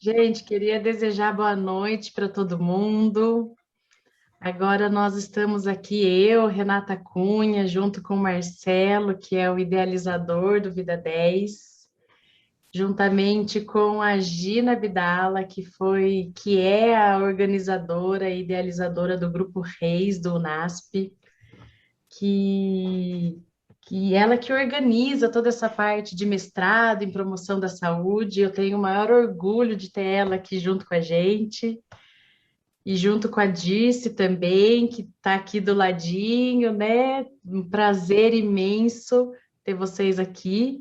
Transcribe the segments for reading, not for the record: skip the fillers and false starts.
Gente, queria desejar boa noite para todo mundo. Agora nós estamos aqui, eu, Renata Cunha, junto com o Marcelo, que é o idealizador do Vida 10, juntamente com a Gina Abdala, que é a organizadora e idealizadora do Grupo Reis do UNASP, que que ela que organiza toda essa parte de mestrado em promoção da saúde. Eu tenho o maior orgulho de ter ela aqui junto com a gente. E junto com a Dirce também, que está aqui do ladinho, né? Um prazer imenso ter vocês aqui.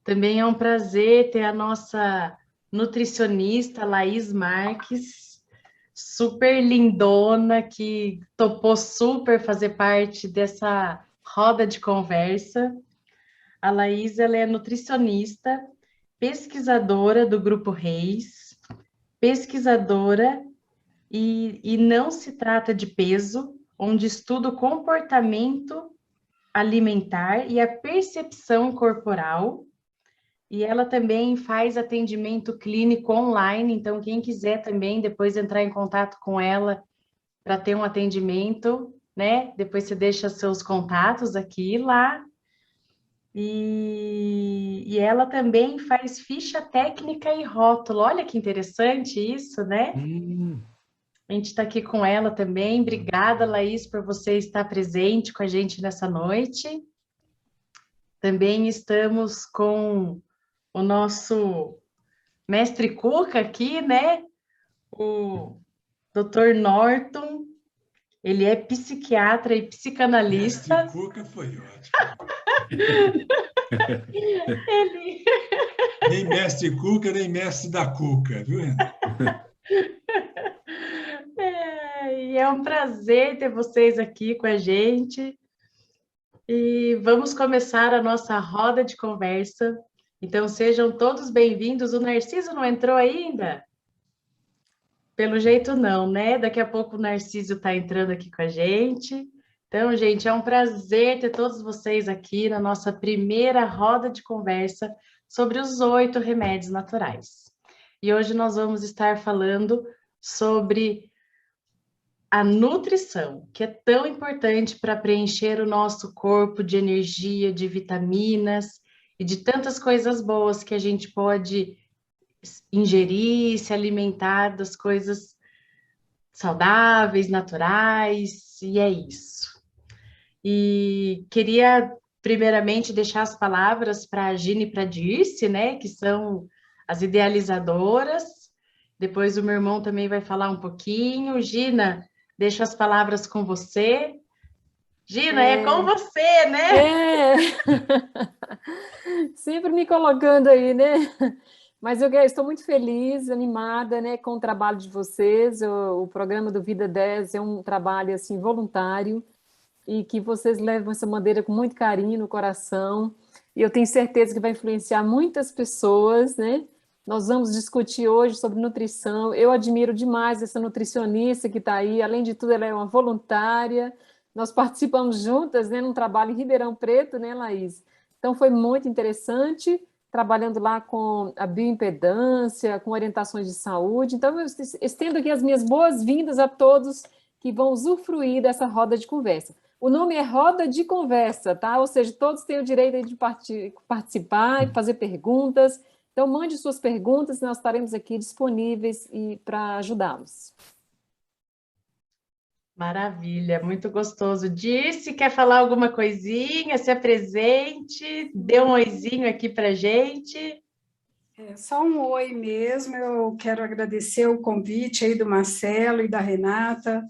Também é um prazer ter a nossa nutricionista, Laís Marques, super lindona, que topou super fazer parte dessa roda de conversa. A Laís, ela é nutricionista, pesquisadora do Grupo Reis, pesquisadora e não se trata de peso, onde estuda o comportamento alimentar e a percepção corporal. E ela também faz atendimento clínico online, então quem quiser também depois entrar em contato com ela para ter um atendimento, né? Depois você deixa seus contatos aqui e lá. E ela também faz ficha técnica e rótulo. Olha que interessante isso, né? Hum, A gente está aqui com ela também. Obrigada, Laís, por você estar presente com a gente nessa noite. Também estamos com o nosso mestre Cuca aqui, né? O Dr. Norton. Ele é psiquiatra e Mestre psicanalista. Cuca foi ótimo. Ele Nem mestre Cuca, nem mestre da Cuca, viu, Renato? e é um prazer ter vocês aqui com a gente. E vamos começar a nossa roda de conversa. Então, sejam todos bem-vindos. O Narciso não entrou ainda? Pelo jeito, não, né? Daqui a pouco o Narciso está entrando aqui com a gente. Então, gente, é um prazer ter todos vocês aqui na nossa primeira roda de conversa sobre os 8 remédios naturais. E hoje nós vamos estar falando sobre a nutrição, que é tão importante para preencher o nosso corpo de energia, de vitaminas e de tantas coisas boas que a gente pode ingerir, se alimentar das coisas saudáveis, naturais, e é isso. E queria primeiramente deixar as palavras para a Gina e para a Dirce, né, que são as idealizadoras. Depois o meu irmão também vai falar um pouquinho. Gina, deixo as palavras com você. Gina, é com você, né? É, sempre me colocando aí, né? Mas eu estou muito feliz, animada, né, com o trabalho de vocês. O programa do Vida 10 é um trabalho assim voluntário e que vocês levam essa bandeira com muito carinho no coração. E eu tenho certeza que vai influenciar muitas pessoas, né? Nós vamos discutir hoje sobre nutrição. Eu admiro demais essa nutricionista que está aí. Além de tudo, ela é uma voluntária. Nós participamos juntas, né, num trabalho em Ribeirão Preto, né, Laís? Então, foi muito interessante, trabalhando lá com a bioimpedância, com orientações de saúde. Então, eu estendo aqui as minhas boas-vindas a todos que vão usufruir dessa roda de conversa. O nome é Roda de Conversa, tá? Ou seja, todos têm o direito de participar e fazer perguntas. Então, mande suas perguntas, nós estaremos aqui disponíveis para ajudá-los. Maravilha, muito gostoso. Dirce, quer falar alguma coisinha? Se apresente, dê um oizinho aqui para gente. Só um oi mesmo, eu quero agradecer o convite aí do Marcelo e da Renata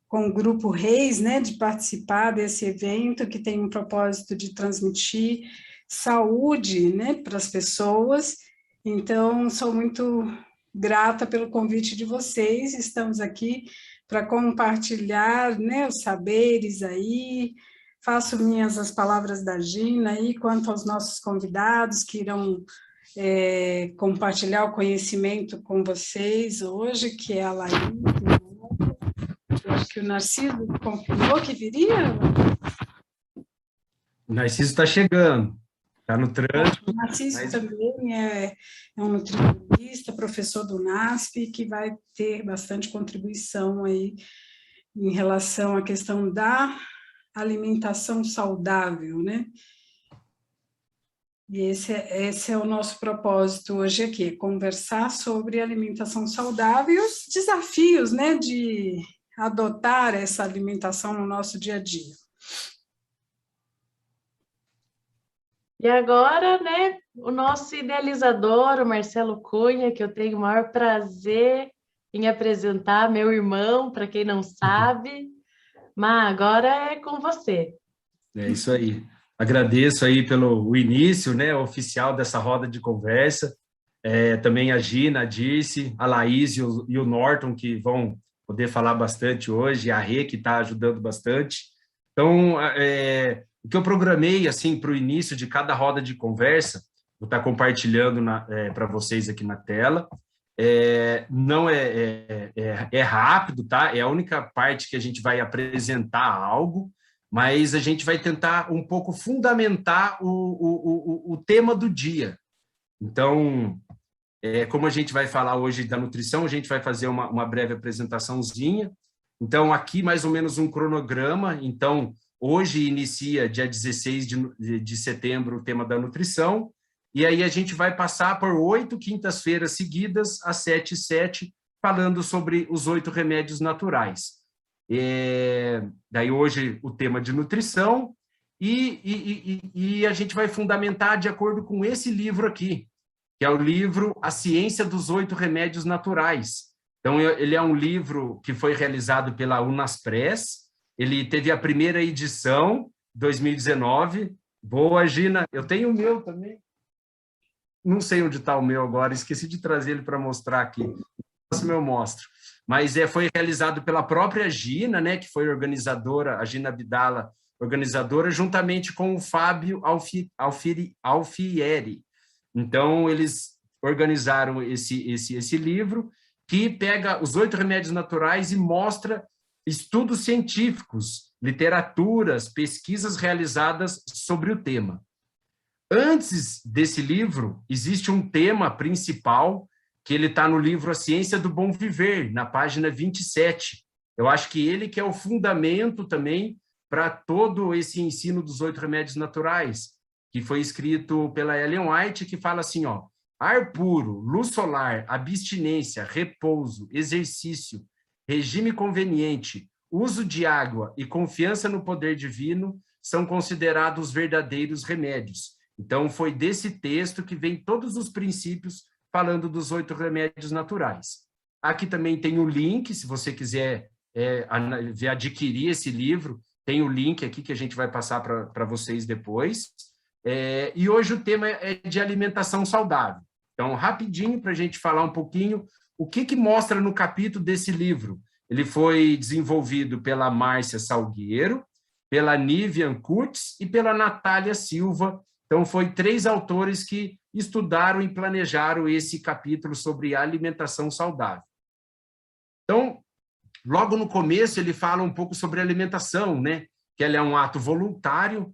com o Grupo Reis, né, de participar desse evento que tem um propósito de transmitir saúde, né, para as pessoas. Então, sou muito grata pelo convite de vocês, estamos aqui para compartilhar, né, os saberes aí, faço minhas as palavras da Gina aí, quanto aos nossos convidados que irão compartilhar o conhecimento com vocês hoje, que é a Laís, eu acho que o Narciso confirmou que viria. o Narciso está chegando. está no trânsito. O Narciso mas... também é um nutricionista, professor do NASP, que vai ter bastante contribuição aí em relação à questão da alimentação saudável, né? E esse é o nosso propósito hoje aqui, conversar sobre alimentação saudável e os desafios, né, de adotar essa alimentação no nosso dia a dia. E agora, né, o nosso idealizador, o Marcelo Cunha, que eu tenho o maior prazer em apresentar, meu irmão, para quem não sabe, mas agora é com você. É isso aí. Agradeço aí pelo o início, né, oficial dessa roda de conversa. Também a Gina, a Dirce, a Laís e o Norton, que vão poder falar bastante hoje, a Rê, que está ajudando bastante. Então, o que eu programei assim, para o início de cada roda de conversa, vou estar compartilhando para vocês aqui na tela. Não é rápido, tá? É a única parte que a gente vai apresentar algo, mas a gente vai tentar um pouco fundamentar o tema do dia. Então, como a gente vai falar hoje da nutrição, a gente vai fazer uma breve apresentaçãozinha. Então, aqui mais ou menos um cronograma. Então, hoje inicia dia 16 de setembro o tema da nutrição, e aí a gente vai passar por 8 quintas-feiras seguidas, às 7 e 7, falando sobre os 8 remédios naturais. Daí hoje o tema de nutrição, e a gente vai fundamentar de acordo com esse livro aqui, que é o livro A Ciência dos 8 Remédios Naturais. Então, ele é um livro que foi realizado pela Unaspress, ele teve a primeira edição, 2019. Boa, Gina. Eu tenho o meu também. Não sei onde está o meu agora, esqueci de trazer ele para mostrar aqui. No próximo eu mostro. Mas foi realizado pela própria Gina, né, que foi organizadora, a Gina Abdala, organizadora, juntamente com o Fábio Alfieri. Então, eles organizaram esse livro, que pega os 8 remédios naturais e mostra estudos científicos, literaturas, pesquisas realizadas sobre o tema. Antes desse livro, existe um tema principal, que ele está no livro A Ciência do Bom Viver, na página 27. Eu acho que ele que é o fundamento também para todo esse ensino dos 8 remédios naturais, que foi escrito pela Ellen White, que fala assim, ó, ar puro, luz solar, abstinência, repouso, exercício, regime conveniente, uso de água e confiança no poder divino são considerados verdadeiros remédios. Então, foi desse texto que vem todos os princípios falando dos 8 remédios naturais. Aqui também tem o link, se você quiser adquirir esse livro, tem o link aqui que a gente vai passar para vocês depois. E hoje o tema é de alimentação saudável. Então, rapidinho, para a gente falar um pouquinho, o que mostra no capítulo desse livro? Ele foi desenvolvido pela Márcia Salgueiro, pela Nivian Kutz e pela Natália Silva. Então, foi 3 autores que estudaram e planejaram esse capítulo sobre alimentação saudável. Então, logo no começo, ele fala um pouco sobre alimentação, né? Que ela é um ato voluntário,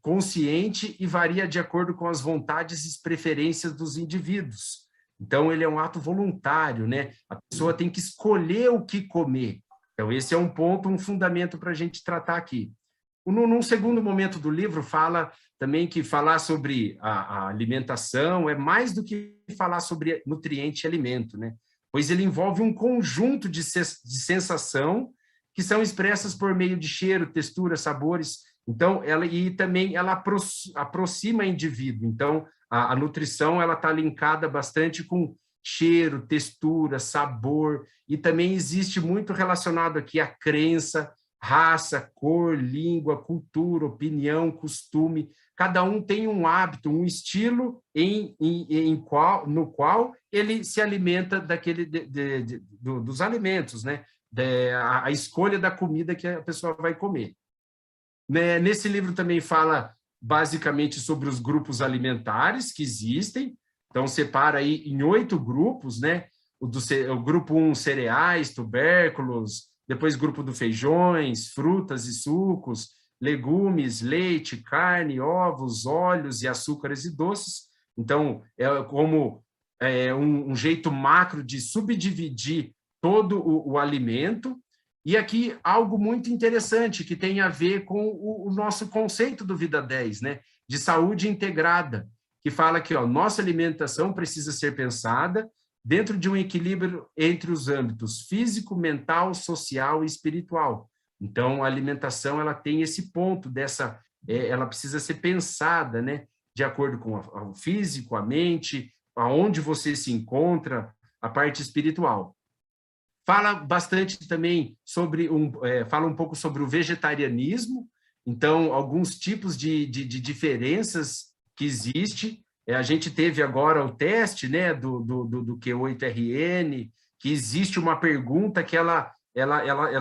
consciente e varia de acordo com as vontades e preferências dos indivíduos. Então, ele é um ato voluntário, né? A pessoa tem que escolher o que comer. Então, esse é um ponto, um fundamento para a gente tratar aqui. Num segundo momento do livro, fala também que falar sobre a alimentação é mais do que falar sobre nutriente e alimento, né? Pois ele envolve um conjunto de sensação que são expressas por meio de cheiro, textura, sabores. Então, ela aproxima o indivíduo. Então, a nutrição ela está linkada bastante com cheiro, textura, sabor, e também existe muito relacionado aqui a crença, raça, cor, língua, cultura, opinião, costume. Cada um tem um hábito, um estilo no qual ele se alimenta dos alimentos, né? A escolha da comida que a pessoa vai comer. Nesse livro também fala basicamente sobre os grupos alimentares que existem. Então, separa aí em 8 grupos, né? O grupo 1, cereais, tubérculos, depois grupo do feijões, frutas e sucos, legumes, leite, carne, ovos, óleos e açúcares e doces. Então, é como um jeito macro de subdividir todo o alimento. E aqui algo muito interessante que tem a ver com o nosso conceito do Vida 10, né? De saúde integrada, que fala que nossa alimentação precisa ser pensada dentro de um equilíbrio entre os âmbitos físico, mental, social e espiritual. Então, a alimentação ela tem esse ponto ela precisa ser pensada, né? De acordo com o físico, a mente, aonde você se encontra, a parte espiritual. Fala bastante também fala um pouco sobre o vegetarianismo, então, alguns tipos de diferenças que existem. A gente teve agora o teste, né, do Q8RN, que existe uma pergunta que ela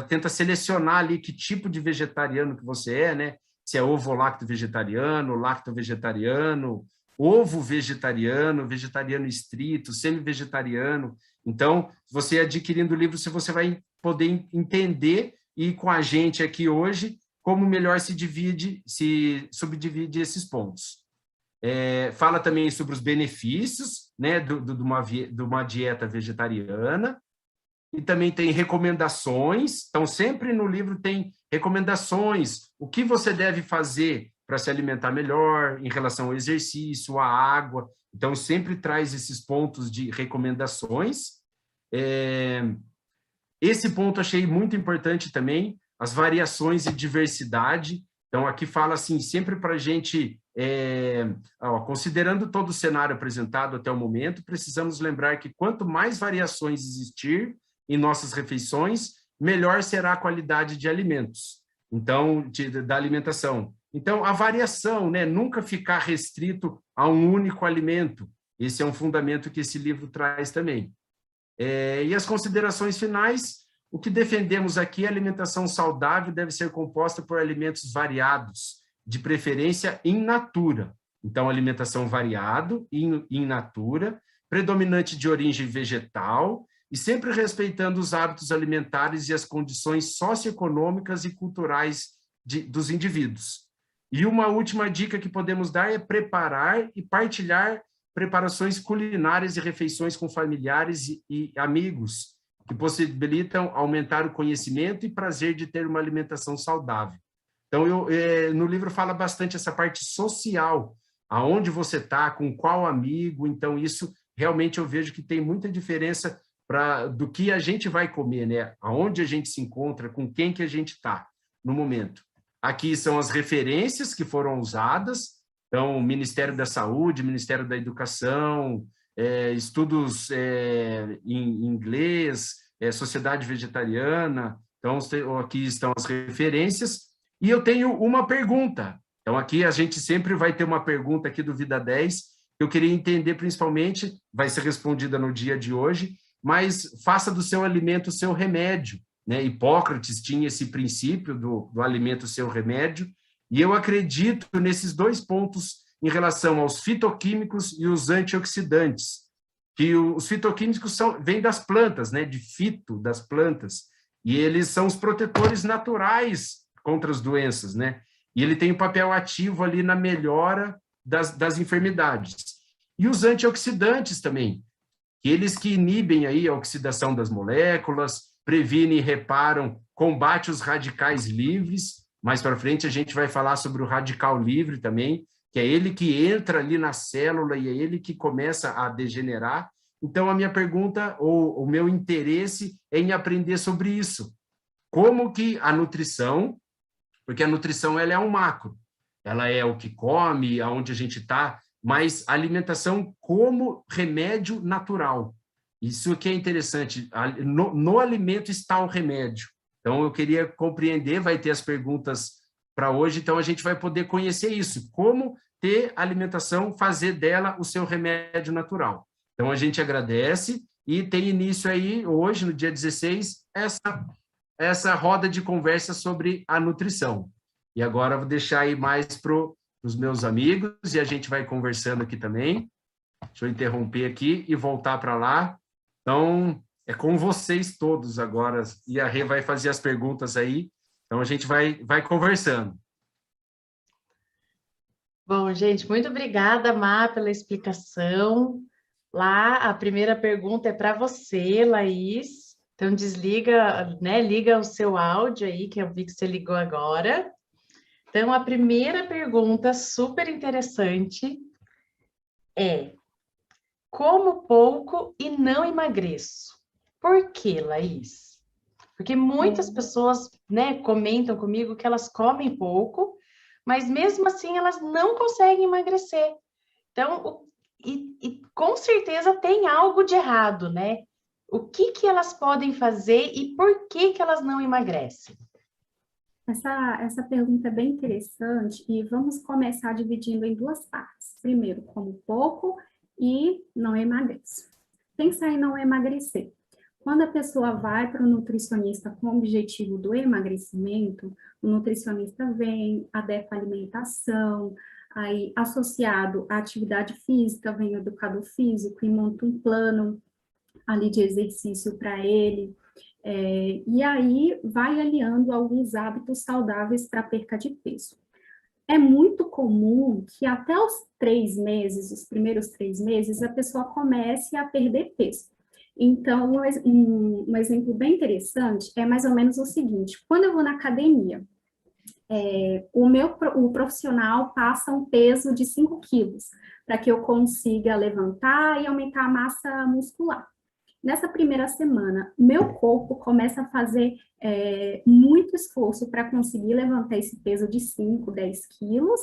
tenta selecionar ali que tipo de vegetariano que você é, né? Se é ovo-lacto vegetariano, lacto-vegetariano, ovo-vegetariano, vegetariano estrito, semi-vegetariano. Então, você adquirindo o livro, você vai poder entender, e com a gente aqui hoje, como melhor se subdivide esses pontos. Fala também sobre os benefícios, né, de uma dieta vegetariana, e também tem recomendações. Então, sempre no livro tem recomendações, o que você deve fazer para se alimentar melhor, em relação ao exercício, à água. Então, sempre traz esses pontos de recomendações. Esse ponto achei muito importante também, as variações e diversidade. Então, aqui fala assim, sempre para a gente, considerando todo o cenário apresentado até o momento, precisamos lembrar que quanto mais variações existir em nossas refeições, melhor será a qualidade de alimentos, então, da alimentação. Então, a variação, né? Nunca ficar restrito a um único alimento. Esse é um fundamento que esse livro traz também. E as considerações finais, o que defendemos aqui, a alimentação saudável deve ser composta por alimentos variados, de preferência in natura. Então, alimentação variado, in natura, predominante de origem vegetal, e sempre respeitando os hábitos alimentares e as condições socioeconômicas e culturais dos indivíduos. E uma última dica que podemos dar é preparar e partilhar preparações culinárias e refeições com familiares e amigos, que possibilitam aumentar o conhecimento e prazer de ter uma alimentação saudável. Então, no livro fala bastante essa parte social, aonde você está, com qual amigo. Então, isso realmente eu vejo que tem muita diferença do que a gente vai comer, né? Aonde a gente se encontra, com quem que a gente está no momento. Aqui são as referências que foram usadas, então, Ministério da Saúde, Ministério da Educação, estudos em inglês, Sociedade Vegetariana. Então, aqui estão as referências. E eu tenho uma pergunta. Então, aqui a gente sempre vai ter uma pergunta aqui do Vida 10, que eu queria entender principalmente, vai ser respondida no dia de hoje, mas faça do seu alimento o seu remédio, né? Hipócrates tinha esse princípio do alimento seu remédio, e eu acredito nesses dois pontos em relação aos fitoquímicos e os antioxidantes, que os fitoquímicos vêm das plantas, né? De fito, das plantas, e eles são os protetores naturais contra as doenças, né? E ele tem um papel ativo ali na melhora das enfermidades. E os antioxidantes também, eles que inibem aí a oxidação das moléculas, previnem e reparam, combate os radicais livres. Mais para frente a gente vai falar sobre o radical livre também, que é ele que entra ali na célula e é ele que começa a degenerar. Então, a minha pergunta, ou o meu interesse é em aprender sobre isso. Como que a nutrição, porque a nutrição ela é um macro, ela é o que come, aonde a gente está, mas a alimentação como remédio natural. Isso que é interessante, no alimento está o remédio. Então, eu queria compreender, vai ter as perguntas para hoje, então a gente vai poder conhecer isso, como ter a alimentação, fazer dela o seu remédio natural. Então, a gente agradece e tem início aí, hoje, no dia 16, essa roda de conversa sobre a nutrição. E agora eu vou deixar aí mais para os meus amigos, e a gente vai conversando aqui também. Deixa eu interromper aqui e voltar para lá. Então, é com vocês todos agora, e a Rê vai fazer as perguntas aí, então a gente vai conversando. Bom, gente, muito obrigada, Má, pela explicação. Lá, a primeira pergunta é para você, Laís. Então, desliga, né? Liga o seu áudio aí, que eu vi que você ligou agora. Então, a primeira pergunta, super interessante, é: como pouco e não emagreço? Por quê, Laís? Porque muitas pessoas, né, comentam comigo que elas comem pouco, mas mesmo assim elas não conseguem emagrecer. Então, com certeza tem algo de errado, né? O que que elas podem fazer e por que que elas não emagrecem? Essa pergunta é bem interessante e vamos começar dividindo em duas partes. Primeiro, como pouco e não emagreço. Pensar em não emagrecer. Quando a pessoa vai para o nutricionista com o objetivo do emagrecimento, o nutricionista vem, adequa a alimentação, aí associado à atividade física, vem o educador físico e monta um plano ali de exercício para ele, e aí vai aliando alguns hábitos saudáveis para perca de peso. É muito comum que até os 3 meses, os primeiros 3 meses, a pessoa comece a perder peso. Então, um exemplo bem interessante é mais ou menos o seguinte: quando eu vou na academia, o profissional passa um peso de 5 quilos, para que eu consiga levantar e aumentar a massa muscular. Nessa primeira semana, meu corpo começa a fazer muito esforço para conseguir levantar esse peso de 5, 10 quilos,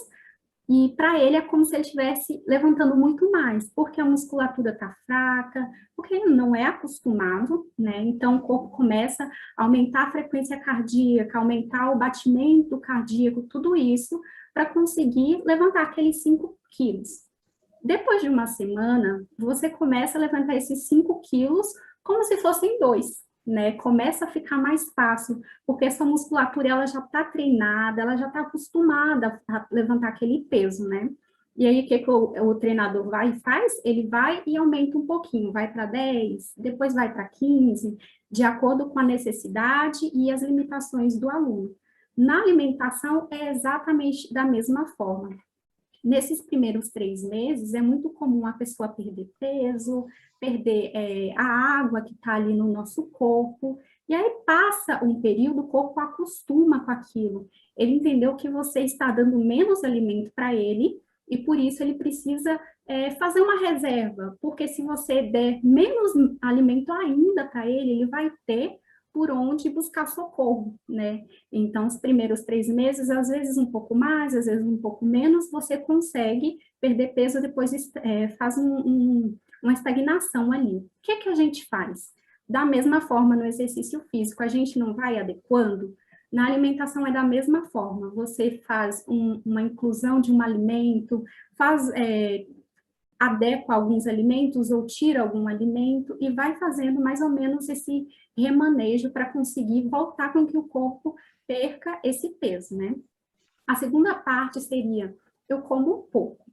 e para ele é como se ele estivesse levantando muito mais, porque a musculatura está fraca, porque ele não é acostumado, né? Então o corpo começa a aumentar a frequência cardíaca, aumentar o batimento cardíaco, tudo isso para conseguir levantar aqueles 5 quilos. Depois de uma semana, você começa a levantar esses 5 quilos como se fossem 2, né? Começa a ficar mais fácil, porque essa musculatura ela já está treinada, ela já está acostumada a levantar aquele peso, né? E aí, o que o treinador vai e faz? Ele vai e aumenta um pouquinho, vai para 10, depois vai para 15, de acordo com a necessidade e as limitações do aluno. Na alimentação, é exatamente da mesma forma. Nesses primeiros 3 meses, é muito comum a pessoa perder peso, perder a água que está ali no nosso corpo, e aí passa um período, o corpo acostuma com aquilo. Ele entendeu que você está dando menos alimento para ele, e por isso ele precisa fazer uma reserva, porque se você der menos alimento ainda para ele vai ter por onde buscar socorro, né? Então, os primeiros 3 meses, às vezes um pouco mais, às vezes um pouco menos, você consegue perder peso, depois faz uma estagnação ali. O que que a gente faz? Da mesma forma, no exercício físico, a gente não vai adequando? Na alimentação é da mesma forma, você faz uma inclusão de um alimento, adequa alguns alimentos ou tira algum alimento e vai fazendo mais ou menos esse remanejo para conseguir voltar com que o corpo perca esse peso, né? A segunda parte seria, eu como pouco.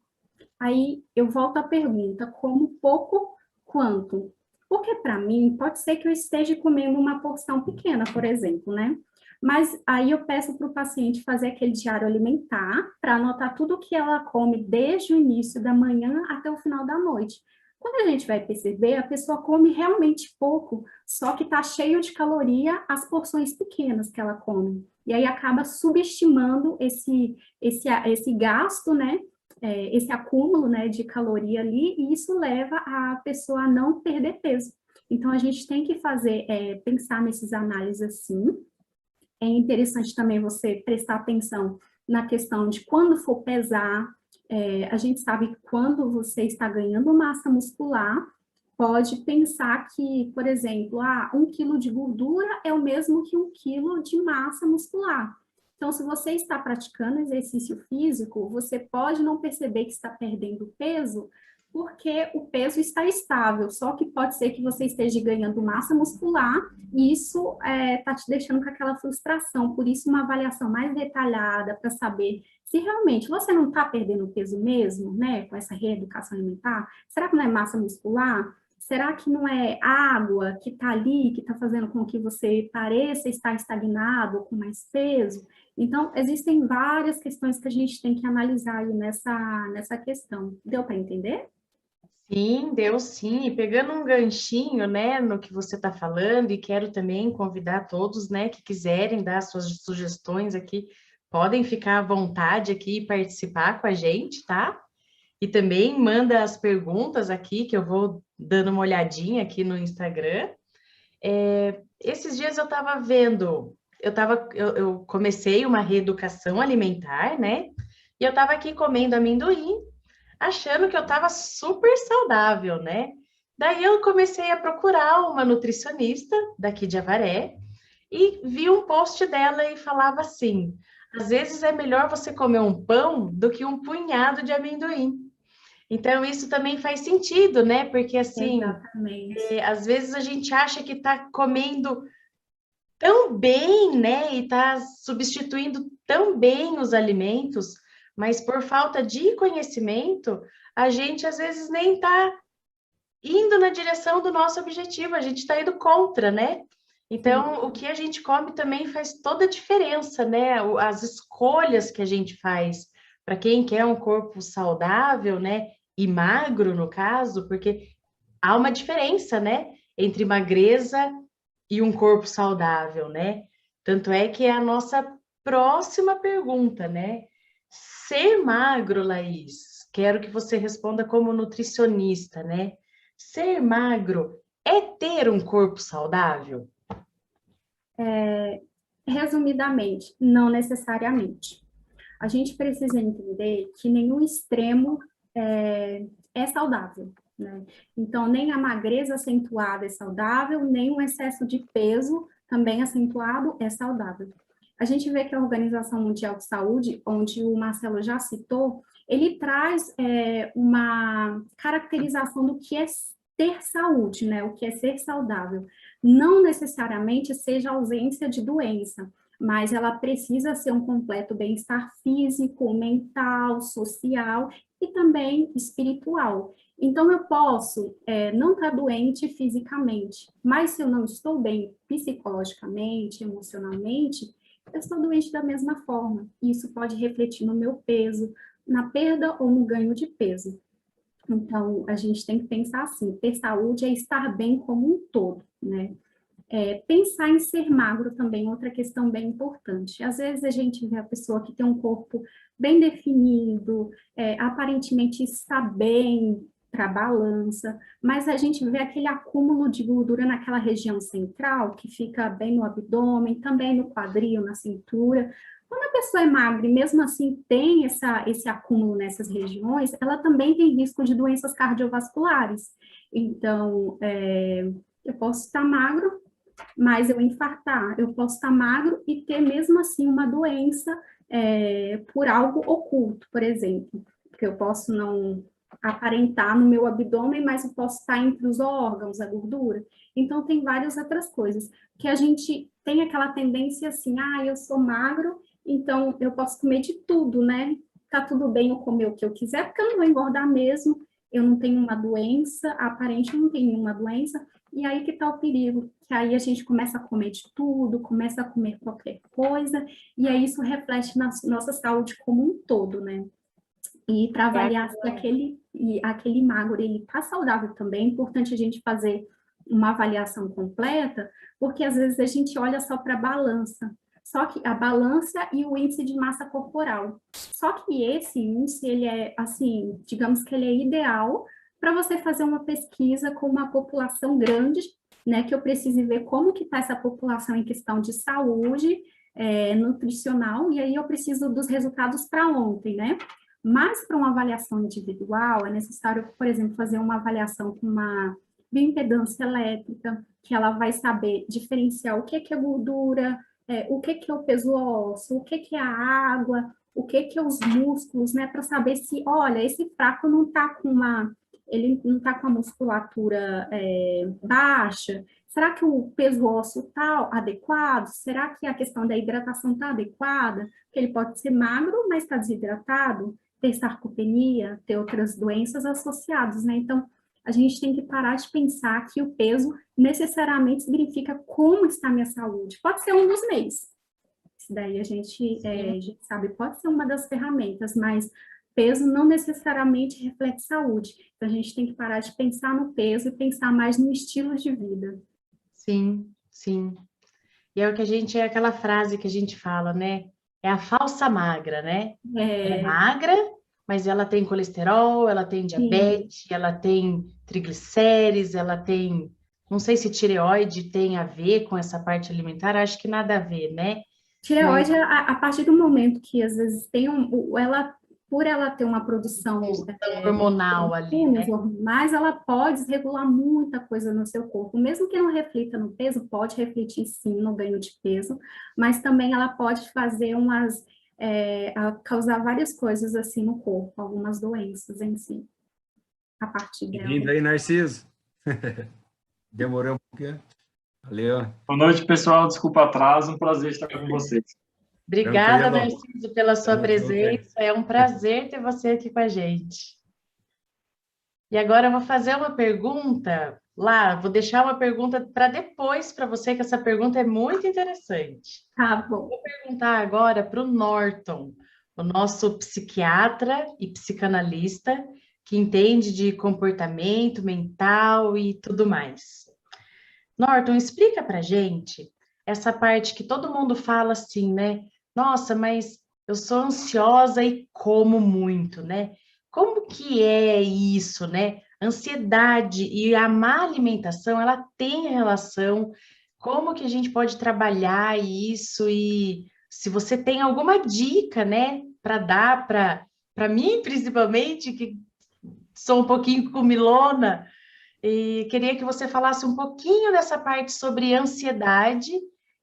Aí eu volto à pergunta, como pouco quanto? Porque para mim, pode ser que eu esteja comendo uma porção pequena, por exemplo, né? Mas aí eu peço para o paciente fazer aquele diário alimentar, para anotar tudo que ela come desde o início da manhã até o final da noite. Quando a gente vai perceber, a pessoa come realmente pouco, só que está cheio de caloria as porções pequenas que ela come. E aí acaba subestimando esse gasto, né? Esse acúmulo, né, de caloria ali, e isso leva a pessoa a não perder peso. Então, a gente tem que pensar nesses análises assim. É interessante também você prestar atenção na questão de quando for pesar. A gente sabe que quando você está ganhando massa muscular, pode pensar que, por exemplo, 1 quilo de gordura é o mesmo que 1 quilo de massa muscular. Então, se você está praticando exercício físico, você pode não perceber que está perdendo peso, porque o peso está estável, só que pode ser que você esteja ganhando massa muscular e isso está te deixando com aquela frustração. Por isso, uma avaliação mais detalhada para saber se realmente você não está perdendo peso mesmo, né, com essa reeducação alimentar. Será que não é massa muscular? Será que não é água que está ali, que está fazendo com que você pareça estar estagnado, com mais peso? Então, existem várias questões que a gente tem que analisar aí nessa questão. Deu para entender? Sim, deu sim. E pegando um ganchinho, né, no que você está falando, e quero também convidar todos, né, que quiserem dar suas sugestões aqui, podem ficar à vontade aqui e participar com a gente, tá? E também manda as perguntas aqui, que eu vou dando uma olhadinha aqui no Instagram. Esses dias eu estava vendo, eu comecei uma reeducação alimentar, né? E eu estava aqui comendo amendoim, achando que eu estava super saudável, né? Daí eu comecei a procurar uma nutricionista daqui de Avaré e vi um post dela e falava assim: às vezes é melhor você comer um pão do que um punhado de amendoim. Então, isso também faz sentido, né? Porque assim, Exatamente. às vezes a gente acha que está comendo tão bem, né? E está substituindo tão bem os alimentos, mas por falta de conhecimento, a gente às vezes nem está indo na direção do nosso objetivo, a gente está indo contra, né? Então, o que a gente come também faz toda a diferença, né? As escolhas que a gente faz para quem quer um corpo saudável, né? E magro, no caso, porque há uma diferença, né? Entre magreza e um corpo saudável, né? Tanto é que é a nossa próxima pergunta, né? Ser magro, Laís, quero que você responda como nutricionista, né? Ser magro é ter um corpo saudável? Resumidamente, não necessariamente. A gente precisa entender que nenhum extremo é saudável, né? Então, nem a magreza acentuada é saudável, nem o excesso de peso também acentuado é saudável. A gente vê que a Organização Mundial de Saúde, onde o Marcelo já citou, ele traz uma caracterização do que é ter saúde, né? O que é ser saudável. Não necessariamente seja ausência de doença, mas ela precisa ser um completo bem-estar físico, mental, social e também espiritual. Então, eu posso não estar doente fisicamente, mas se eu não estou bem psicologicamente, emocionalmente, eu estou doente da mesma forma. Isso pode refletir no meu peso, na perda ou no ganho de peso. Então, a gente tem que pensar assim, ter saúde é estar bem como um todo, né? Pensar em ser magro também é outra questão bem importante. Às vezes a gente vê a pessoa que tem um corpo bem definido, aparentemente está bem para a balança, mas a gente vê aquele acúmulo de gordura naquela região central, que fica bem no abdômen, também no quadril, na cintura. Quando a pessoa é magra e mesmo assim tem esse acúmulo nessas regiões, ela também tem risco de doenças cardiovasculares. Então, eu posso estar magro, mas eu infartar. Eu posso estar magro e ter mesmo assim uma doença por algo oculto, por exemplo. Porque eu posso não aparentar no meu abdômen, mas eu posso estar entre os órgãos, a gordura. Então, tem várias outras coisas. Que a gente tem aquela tendência assim, eu sou magro, então eu posso comer de tudo, né? Tá tudo bem eu comer o que eu quiser, porque eu não vou engordar mesmo, eu não tenho uma doença, aparente eu não tenho nenhuma doença, e aí que tá o perigo, que aí a gente começa a comer de tudo, começa a comer qualquer coisa, e aí isso reflete na nossa saúde como um todo, né? E para avaliar se aquele magro ele tá saudável também, é importante a gente fazer uma avaliação completa, porque às vezes a gente olha só para a balança, só que a balança e o índice de massa corporal. Só que esse índice, ele é, assim, digamos que ele é ideal para você fazer uma pesquisa com uma população grande, né, que eu precise ver como que está essa população em questão de saúde, nutricional, e aí eu preciso dos resultados para ontem, né? Mas para uma avaliação individual, é necessário, por exemplo, fazer uma avaliação com uma bioimpedância elétrica, que ela vai saber diferenciar o que é gordura, o que é o peso ósseo, o que é a água, o que é os músculos, né? Para saber se, olha, esse fraco não está com ele não está com a musculatura baixa. Será que o peso ósseo está adequado? Será que a questão da hidratação está adequada? Porque ele pode ser magro, mas está desidratado, ter sarcopenia, ter outras doenças associadas, né? Então, a gente tem que parar de pensar que o peso necessariamente significa como está a minha saúde. Pode ser um dos meios. Isso daí a gente sabe, pode ser uma das ferramentas, mas peso não necessariamente reflete saúde. Então, a gente tem que parar de pensar no peso e pensar mais no estilo de vida. Sim, sim. E é o que é aquela frase que a gente fala, né? É a falsa magra, né? Ela é magra, mas ela tem colesterol, ela tem diabetes, ela tem triglicérides, ela tem, não sei se tireoide tem a ver com essa parte alimentar, acho que nada a ver, né? Tireoide, a partir do momento que às vezes tem por ela ter uma produção hormonal ali, né? Hormonais, ela pode desregular muita coisa no seu corpo, mesmo que não reflita no peso, pode refletir sim no ganho de peso, mas também ela pode fazer causar várias coisas assim no corpo, algumas doenças em si, a partir dela. Bem-vindo aí, Narciso. Demorou um pouquinho. Valeu. Boa noite, pessoal. Desculpa o atraso, um prazer estar com vocês. Obrigada, Narciso, pela sua presença. É um prazer ter você aqui com a gente. E agora eu vou fazer uma pergunta vou deixar uma pergunta para depois para você, que essa pergunta é muito interessante. Tá bom. Vou perguntar agora para o Norton, o nosso psiquiatra e psicanalista, que entende de comportamento mental e tudo mais. Norton, explica para a gente essa parte que todo mundo fala assim, né? Nossa, mas eu sou ansiosa e como muito, né? Como que é isso, né? Ansiedade e a má alimentação, ela tem relação. Como que a gente pode trabalhar isso? E se você tem alguma dica, né, para dar para mim, principalmente, que sou um pouquinho comilona, e queria que você falasse um pouquinho dessa parte sobre ansiedade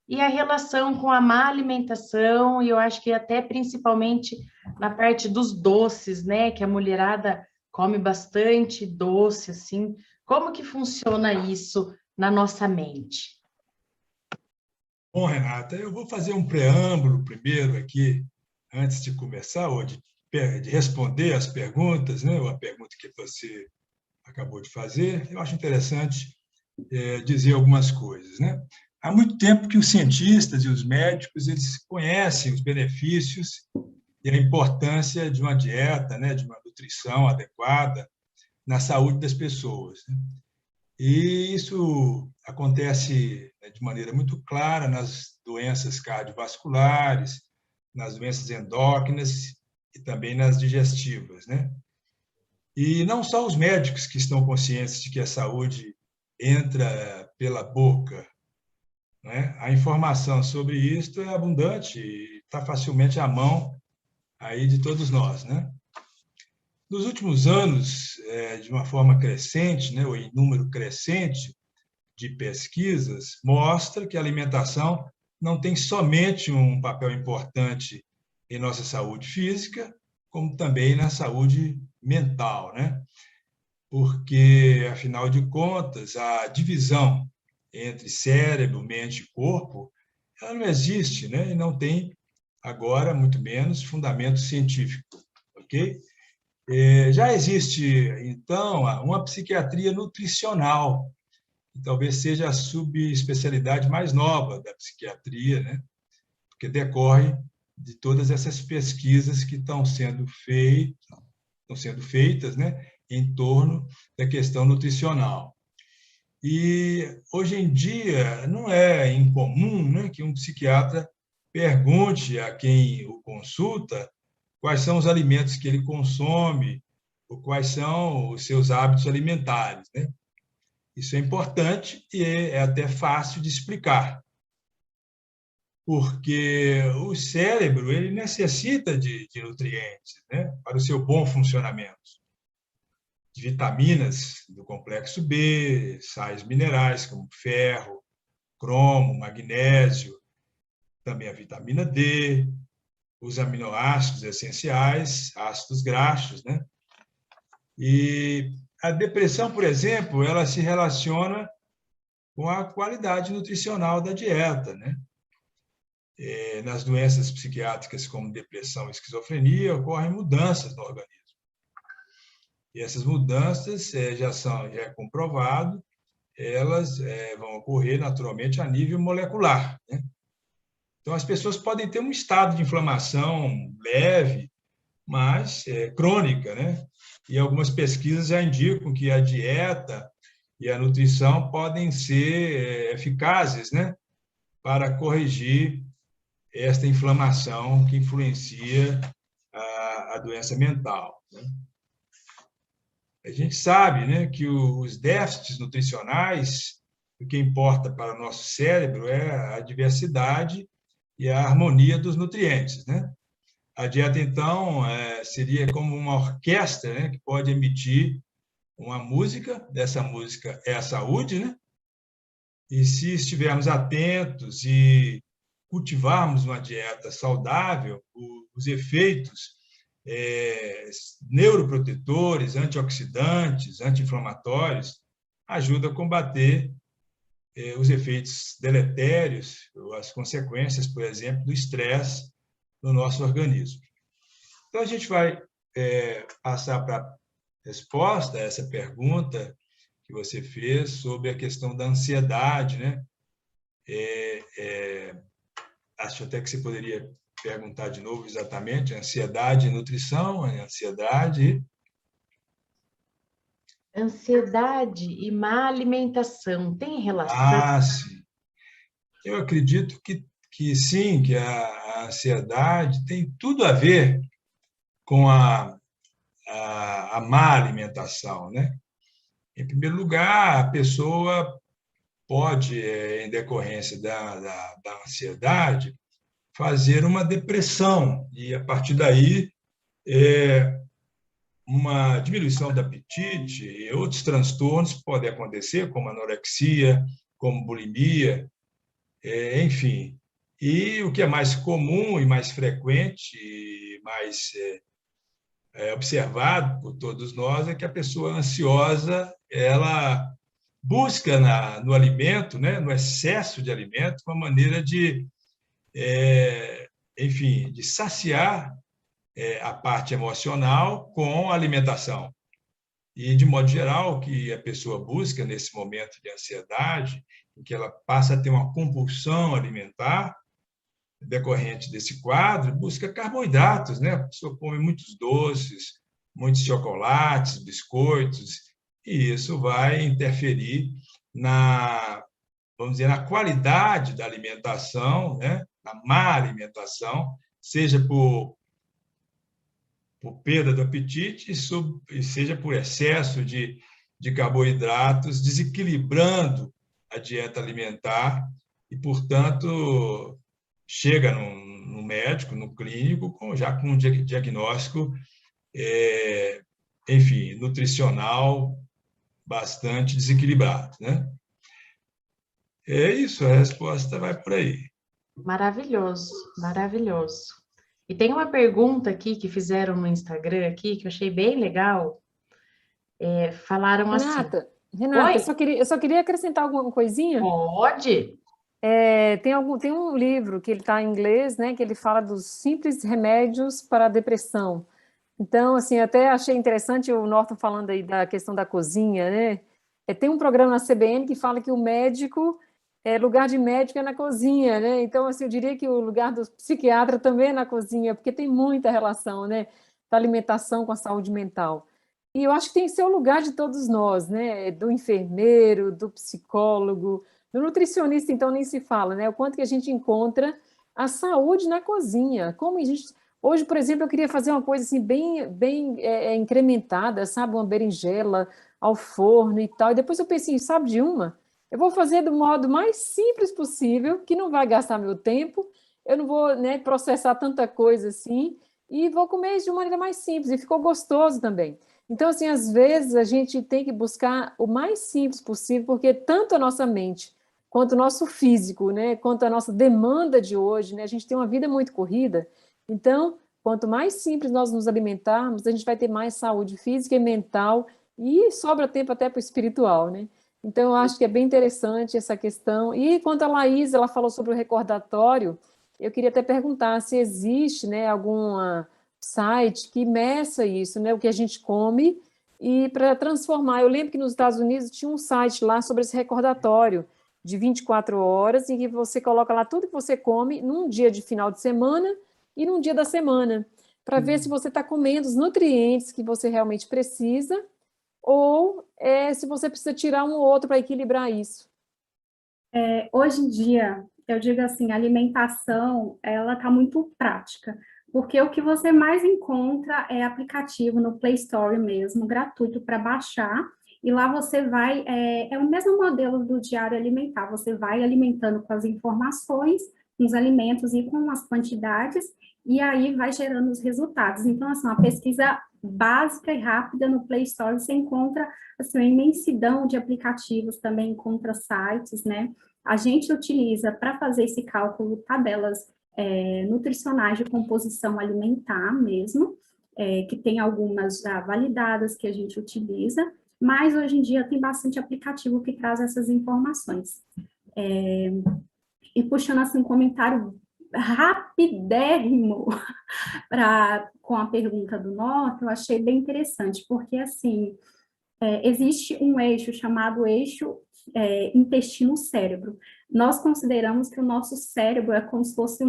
e a relação com a má alimentação, e eu acho que até principalmente na parte dos doces, né? Que a mulherada come bastante doce, assim. Como que funciona isso na nossa mente? Bom, Renata, eu vou fazer um preâmbulo primeiro aqui, antes de começar, ou de responder as perguntas, né? Ou a pergunta que você acabou de fazer. Eu acho interessante dizer algumas coisas, né? Há muito tempo que os cientistas e os médicos eles conhecem os benefícios e a importância de uma dieta, né, de uma nutrição adequada na saúde das pessoas, né? E isso acontece de maneira muito clara nas doenças cardiovasculares, nas doenças endócrinas e também nas digestivas, né? E não só os médicos que estão conscientes de que a saúde entra pela boca, né? A informação sobre isso é abundante e está facilmente à mão aí de todos nós, né? Nos últimos anos, de uma forma crescente, né, ou em número crescente de pesquisas, mostra que a alimentação não tem somente um papel importante em nossa saúde física, como também na saúde mental, né? Porque, afinal de contas, a divisão entre cérebro, mente e corpo, ela não existe, né? E não tem, agora, muito menos, fundamento científico, ok? Já existe, então, uma psiquiatria nutricional, que talvez seja a subespecialidade mais nova da psiquiatria, né? Porque decorre de todas essas pesquisas que estão sendo feitas, né, em torno da questão nutricional. E, hoje em dia, não é incomum, né, que um psiquiatra pergunte a quem o consulta quais são os alimentos que ele consome, ou quais são os seus hábitos alimentares, né? Isso é importante e é até fácil de explicar, porque o cérebro ele necessita de nutrientes, né, para o seu bom funcionamento, de vitaminas do complexo B, sais minerais como ferro, cromo, magnésio, também a vitamina D, os aminoácidos essenciais, ácidos graxos, né? E a depressão, por exemplo, ela se relaciona com a qualidade nutricional da dieta, né? Nas doenças psiquiátricas como depressão e esquizofrenia, ocorrem mudanças no organismo. E essas mudanças já é comprovado, elas vão ocorrer naturalmente a nível molecular, né? Então, as pessoas podem ter um estado de inflamação leve, mas crônica, né? E algumas pesquisas já indicam que a dieta e a nutrição podem ser eficazes, né? Para corrigir esta inflamação que influencia a doença mental, né? A gente sabe, né, que os déficits nutricionais, o que importa para o nosso cérebro é a diversidade e a harmonia dos nutrientes, né? A dieta, então, seria como uma orquestra, né, que pode emitir uma música, dessa música é a saúde, né? E se estivermos atentos e cultivarmos uma dieta saudável, os efeitos neuroprotetores, antioxidantes, anti-inflamatórios, ajudam a combater os efeitos deletérios, as consequências, por exemplo, do estresse no nosso organismo. Então, a gente vai passar para a resposta a essa pergunta que você fez sobre a questão da ansiedade, né? Acho até que você poderia perguntar de novo exatamente, ansiedade e nutrição, ansiedade... Ansiedade e má alimentação tem relação? Sim. Eu acredito que sim, que a ansiedade tem tudo a ver com a má alimentação, né? Em primeiro lugar, a pessoa pode, em decorrência da ansiedade, fazer uma depressão e, a partir daí, uma diminuição do apetite e outros transtornos podem acontecer, como anorexia, como bulimia, enfim. E o que é mais comum e mais frequente e mais observado por todos nós é que a pessoa ansiosa, ela busca no alimento, né, no excesso de alimento, uma maneira de, enfim, de saciar a parte emocional com a alimentação. E, de modo geral, o que a pessoa busca nesse momento de ansiedade, em que ela passa a ter uma compulsão alimentar, decorrente desse quadro, busca carboidratos, né? A pessoa come muitos doces, muitos chocolates, biscoitos, e isso vai interferir vamos dizer, na qualidade da alimentação, né? Na má alimentação, seja por perda do apetite e seja por excesso de carboidratos, desequilibrando a dieta alimentar e, portanto, chega no médico, no clínico, já com um diagnóstico, enfim, nutricional bastante desequilibrado, né? É isso, a resposta vai por aí. Maravilhoso, maravilhoso. E tem uma pergunta aqui que fizeram no Instagram aqui, que eu achei bem legal. Falaram Renata, assim... Renata, eu só queria acrescentar alguma coisinha. Pode. Tem um livro que ele está em inglês, né, que ele fala dos simples remédios para a depressão. Então, assim, até achei interessante o Norton falando aí da questão da cozinha, né? Tem um programa na CBN que fala que o médico, lugar de médico é na cozinha, né? Então, assim, eu diria que o lugar do psiquiatra também é na cozinha, porque tem muita relação, né, da alimentação com a saúde mental. E eu acho que tem que ser o lugar de todos nós, né? Do enfermeiro, do psicólogo, do nutricionista, então, nem se fala, né? O quanto que a gente encontra a saúde na cozinha. Como a gente... Hoje, por exemplo, eu queria fazer uma coisa assim bem incrementada, sabe? Uma berinjela ao forno e tal. E depois eu pensei, sabe de uma? Eu vou fazer do modo mais simples possível, que não vai gastar meu tempo, eu não vou, né, processar tanta coisa assim, e vou comer isso de uma maneira mais simples. E ficou gostoso também. Então, assim, às vezes a gente tem que buscar o mais simples possível, porque tanto a nossa mente quanto o nosso físico, né, quanto a nossa demanda de hoje, né, a gente tem uma vida muito corrida. Então, quanto mais simples nós nos alimentarmos, a gente vai ter mais saúde física e mental e sobra tempo até para o espiritual, né? Então, eu acho que é bem interessante essa questão. E quanto a Laís, ela falou sobre o recordatório, eu queria até perguntar se existe, né, algum site que meça isso, né, o que a gente come, e para transformar. Eu lembro que nos Estados Unidos tinha um site lá sobre esse recordatório, de 24 horas, em que você coloca lá tudo que você come num dia de final de semana e num dia da semana, para ver se você está comendo os nutrientes que você realmente precisa, ou se você precisa tirar um ou outro para equilibrar isso. Hoje em dia, eu digo assim, a alimentação, ela está muito prática, porque o que você mais encontra é aplicativo no Play Store mesmo, gratuito para baixar, e lá você vai, é o mesmo modelo do diário alimentar, você vai alimentando com as informações, com os alimentos e com as quantidades, e aí vai gerando os resultados. Então, assim, uma pesquisa básica e rápida no Play Store, você encontra, assim, uma imensidão de aplicativos, também encontra sites, né? A gente utiliza para fazer esse cálculo tabelas nutricionais de composição alimentar mesmo, que tem algumas já validadas que a gente utiliza, mas hoje em dia tem bastante aplicativo que traz essas informações. E puxando assim um comentário rapidérrimo com a pergunta do Norton, eu achei bem interessante, porque assim, existe um eixo chamado eixo intestino-cérebro. Nós consideramos que o nosso cérebro é como se fosse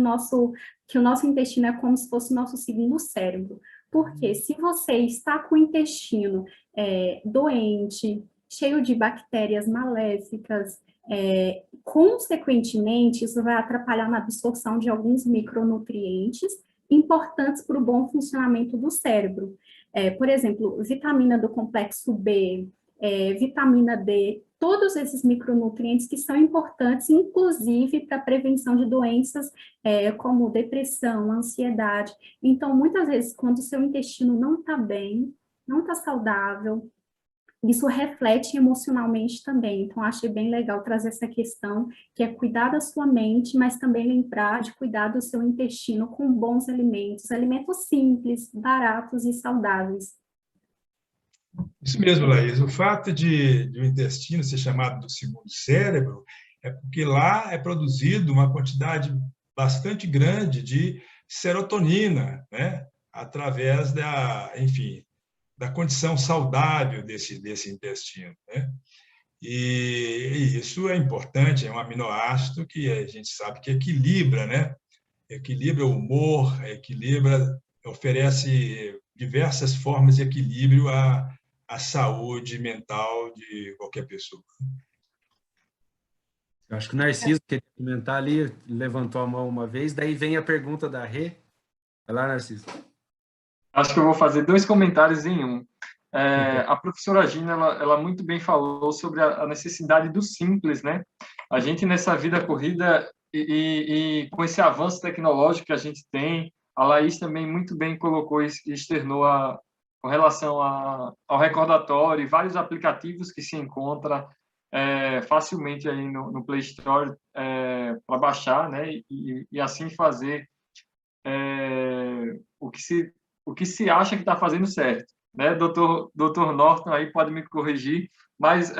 que o nosso intestino é como se fosse o nosso segundo cérebro. Porque se você está com o intestino doente, cheio de bactérias maléficas, consequentemente, isso vai atrapalhar na absorção de alguns micronutrientes importantes para o bom funcionamento do cérebro. Por exemplo, vitamina do complexo B, vitamina D, todos esses micronutrientes que são importantes, inclusive para a prevenção de doenças como depressão, ansiedade. Então, muitas vezes, quando o seu intestino não está bem, não está saudável, isso reflete emocionalmente também. Então, achei bem legal trazer essa questão, que é cuidar da sua mente, mas também lembrar de cuidar do seu intestino com bons alimentos simples, baratos e saudáveis. Isso mesmo, Laís. O fato de o intestino ser chamado do segundo cérebro é porque lá é produzido uma quantidade bastante grande de serotonina, né? Através da condição saudável desse intestino, né? E isso é importante, é um aminoácido que a gente sabe que equilibra, né? Equilibra o humor, oferece diversas formas de equilíbrio à saúde mental de qualquer pessoa. Eu acho que o Narciso queria comentar ali, levantou a mão uma vez, daí vem a pergunta da Rê. Vai lá, Narciso. Acho que eu vou fazer 2 comentários em um. A professora Gina, ela muito bem falou sobre a necessidade do simples, né? A gente, nessa vida corrida, e com esse avanço tecnológico que a gente tem, a Laís também muito bem colocou e externou com relação ao recordatório e vários aplicativos que se encontra facilmente aí no Play Store para baixar, né? E assim fazer o que se acha que está fazendo certo, né? Dr. Norton aí pode me corrigir, mas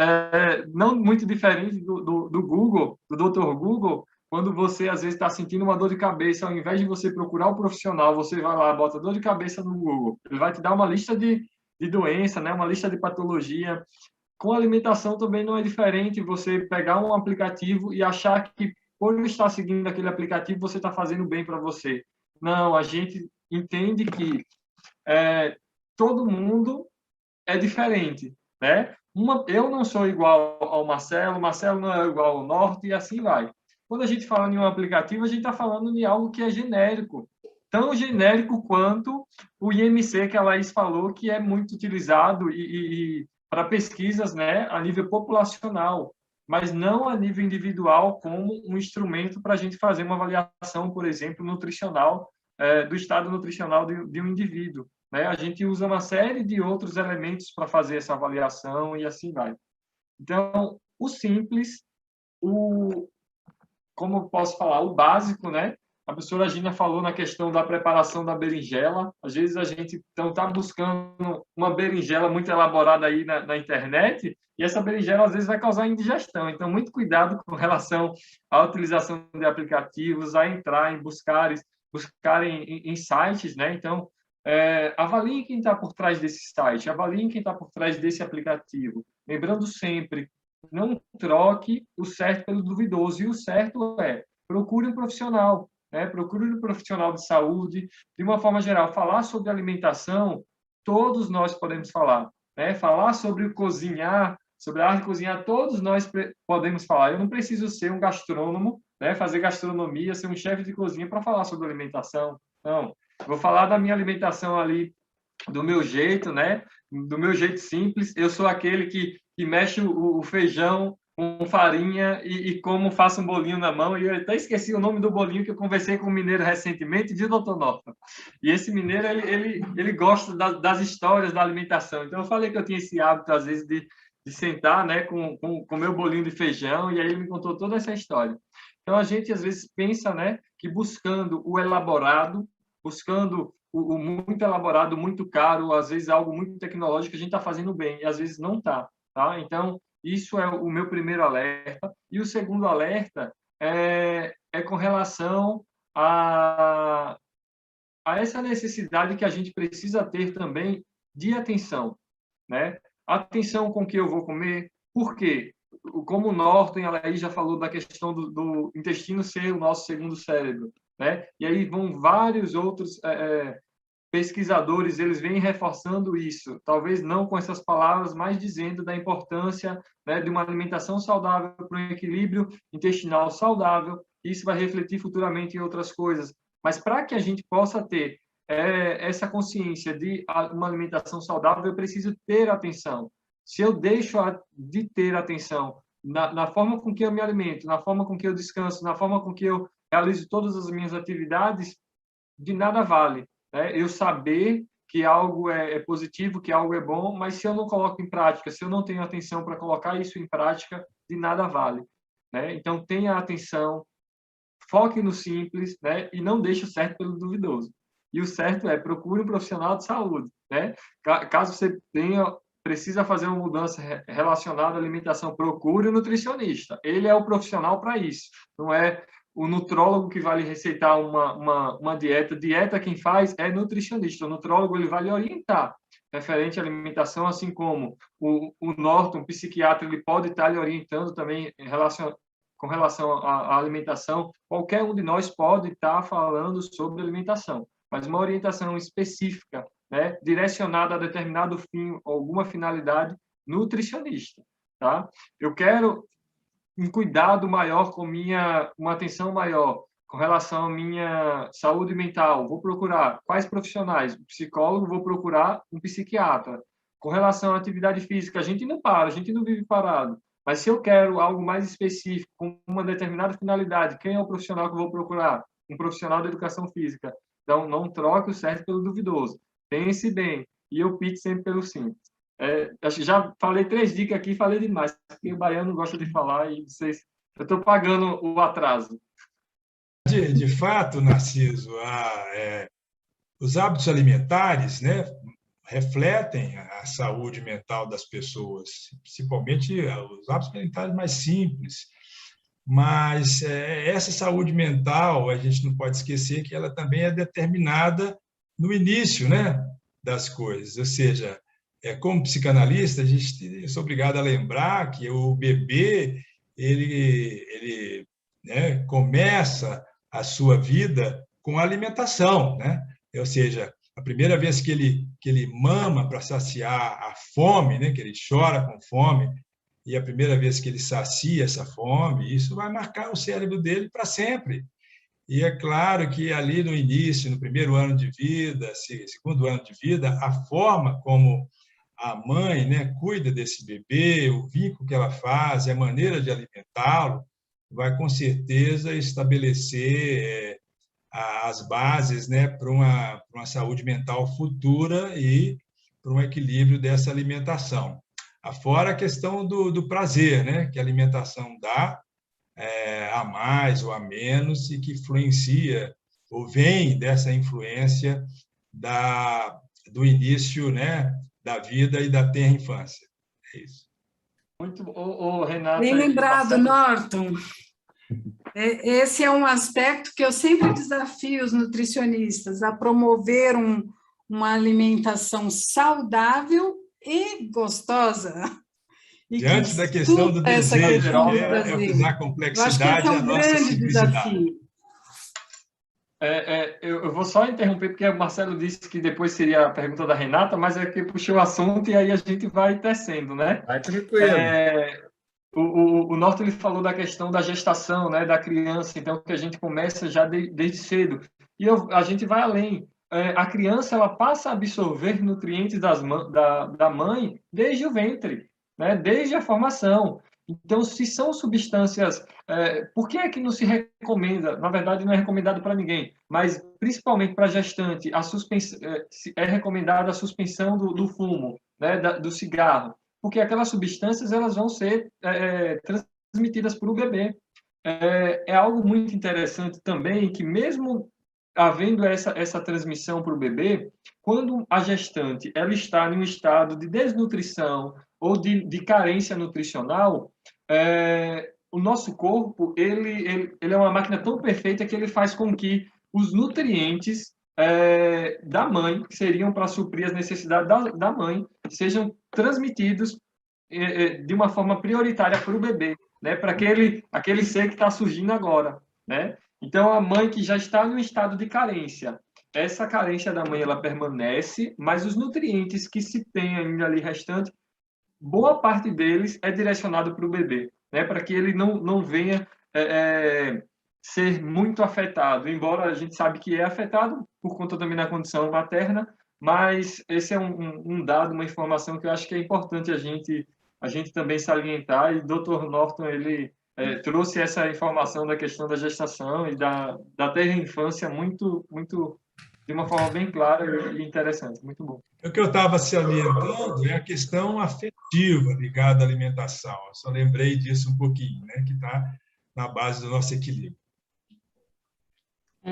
não muito diferente do Google, do Dr. Google, quando você às vezes está sentindo uma dor de cabeça, ao invés de você procurar o profissional, você vai lá, bota dor de cabeça no Google, ele vai te dar uma lista de doença, né? Uma lista de patologia. Com a alimentação também não é diferente, você pegar um aplicativo e achar que por estar seguindo aquele aplicativo você está fazendo bem para você. Não, a gente entende que todo mundo é diferente, né? Eu não sou igual ao Marcelo, Marcelo não é igual ao Norte, e assim vai. Quando a gente fala em um aplicativo, a gente está falando de algo que é genérico, tão genérico quanto o IMC que a Laís falou, que é muito utilizado para pesquisas, né, a nível populacional, mas não a nível individual como um instrumento para a gente fazer uma avaliação, por exemplo, nutricional, do estado nutricional de um indivíduo, né? A gente usa uma série de outros elementos para fazer essa avaliação e assim vai. Então, o simples, como eu posso falar, o básico, né? A professora Gina falou na questão da preparação da berinjela. Às vezes a gente está buscando uma berinjela muito elaborada aí na internet e essa berinjela às vezes vai causar indigestão. Então, muito cuidado com relação à utilização de aplicativos, a entrar em buscar em sites, né? Então, avaliem quem está por trás desse site, avaliem quem está por trás desse aplicativo. Lembrando sempre, não troque o certo pelo duvidoso. E o certo é, procure um profissional, né? Procure um profissional de saúde. De uma forma geral, falar sobre alimentação, todos nós podemos falar, né? Falar sobre cozinhar, sobre a arte de cozinhar, todos nós podemos falar. Eu não preciso ser um gastrônomo, né? Fazer gastronomia, ser um chefe de cozinha para falar sobre alimentação. Não, vou falar da minha alimentação ali, do meu jeito, né? Do meu jeito simples. Eu sou aquele que mexe o feijão com farinha e como faço um bolinho na mão. E eu até esqueci o nome do bolinho que eu conversei com um mineiro recentemente, viu, doutor Norton? E esse mineiro, ele gosta das histórias da alimentação. Então, eu falei que eu tinha esse hábito, às vezes, de sentar, né, com meu bolinho de feijão, e aí ele me contou toda essa história. Então, a gente, às vezes, pensa, né, que buscando o elaborado, buscando o muito elaborado, muito caro, às vezes algo muito tecnológico, a gente está fazendo bem, e às vezes não está. Tá? Então, isso é o meu primeiro alerta. E o segundo alerta é com relação a essa necessidade que a gente precisa ter também de atenção, né? Atenção com o que eu vou comer. Por quê? Como o Norton, ela aí já falou da questão do intestino ser o nosso segundo cérebro, né? E aí vão vários outros pesquisadores, eles vêm reforçando isso, talvez não com essas palavras, mas dizendo da importância, né, de uma alimentação saudável para um equilíbrio intestinal saudável. Isso vai refletir futuramente em outras coisas. Mas para que a gente possa ter essa consciência de uma alimentação saudável, eu preciso ter atenção. Se eu deixo de ter atenção na forma com que eu me alimento, na forma com que eu descanso, na forma com que eu realizo todas as minhas atividades, de nada vale, né? Eu saber que algo é positivo, que algo é bom, mas se eu não coloco em prática, se eu não tenho atenção para colocar isso em prática, de nada vale, né? Então, tenha atenção, foque no simples, né? E não deixe o certo pelo duvidoso. E o certo é, procure um profissional de saúde, né? Caso você precisa fazer uma mudança relacionada à alimentação, procure um nutricionista. Ele é o profissional para isso. Não é o nutrólogo que vai lhe receitar uma dieta. Dieta quem faz é nutricionista. O nutrólogo ele vai lhe orientar referente à alimentação, assim como o Norton, o psiquiatra, ele pode estar lhe orientando também com relação à alimentação. Qualquer um de nós pode estar falando sobre alimentação, mas uma orientação específica, né, direcionada a determinado fim, alguma finalidade, nutricionista, tá? Eu quero um cuidado maior uma atenção maior com relação à minha saúde mental, vou procurar quais profissionais? Um psicólogo, vou procurar um psiquiatra. Com relação à atividade física, a gente não para, a gente não vive parado. Mas se eu quero algo mais específico, com uma determinada finalidade, quem é o profissional que eu vou procurar? Um profissional de educação física. Então, não troque o certo pelo duvidoso. Pense bem e opte sempre pelo simples. Já falei 3 dicas aqui, falei demais, porque o baiano gosta de falar e vocês... Eu estou pagando o atraso. De fato, Narciso, os hábitos alimentares, né, refletem a saúde mental das pessoas, principalmente os hábitos alimentares mais simples. Mas essa saúde mental, a gente não pode esquecer que ela também é determinada no início, né, das coisas. Ou seja, como psicanalista, a gente é obrigado a lembrar que o bebê ele né, começa a sua vida com a alimentação, né? Ou seja, a primeira vez que ele mama para saciar a fome, né, que ele chora com fome, e a primeira vez que ele sacia essa fome, isso vai marcar o cérebro dele para sempre. E é claro que ali no início, no primeiro ano de vida, segundo ano de vida, a forma como a mãe, né, cuida desse bebê, o vínculo que ela faz, a maneira de alimentá-lo, vai com certeza estabelecer as bases, né, para uma saúde mental futura e para um equilíbrio dessa alimentação. Afora a questão do prazer, né, que a alimentação dá, a mais ou a menos, e que influencia, ou vem dessa influência do início, né, da vida e da tenra infância. É isso. Muito bom, Renata. Bem lembrado, Norton. Esse é um aspecto que eu sempre desafio os nutricionistas a promover uma alimentação saudável e gostosa. E Diante da questão do essa desejo, questão que do é Brasil. usar a Eu acho que complexidade esse é e a um nossa grande simplicidade. desafio. Eu vou só interromper, porque o Marcelo disse que depois seria a pergunta da Renata, mas é que puxou o assunto e aí a gente vai tecendo, né? Vai tranquilo. O Norton ele falou da questão da gestação, né, da criança, então que a gente começa já desde cedo. E a gente vai além. A criança ela passa a absorver nutrientes da mãe desde o ventre, né, desde a formação. Então, se são substâncias, por que é que não se recomenda? Na verdade, não é recomendado para ninguém, mas principalmente para gestante, é recomendada a suspensão do fumo, né, do cigarro, porque aquelas substâncias elas vão ser transmitidas para o bebê. É algo muito interessante também que mesmo havendo essa transmissão para o bebê, quando a gestante ela está em um estado de desnutrição ou de carência nutricional, o nosso corpo ele é uma máquina tão perfeita que ele faz com que os nutrientes da mãe, que seriam para suprir as necessidades da mãe, sejam transmitidos de uma forma prioritária para o bebê, né? Para aquele ser que está surgindo agora, né? Então, a mãe que já está no estado de carência, essa carência da mãe ela permanece, mas os nutrientes que se tem ainda ali restante, boa parte deles é direcionado para o bebê, né? Para que ele não venha ser muito afetado, embora a gente sabe que é afetado por conta também da condição materna, mas esse é um dado, uma informação que eu acho que é importante a gente também salientar, e o Dr. Norton, ele trouxe essa informação da questão da gestação e da terra infância muito, muito, de uma forma bem clara e interessante, muito bom. O que eu estava salientando é a questão afetiva ligada à alimentação. Eu só lembrei disso um pouquinho, né, que está na base do nosso equilíbrio.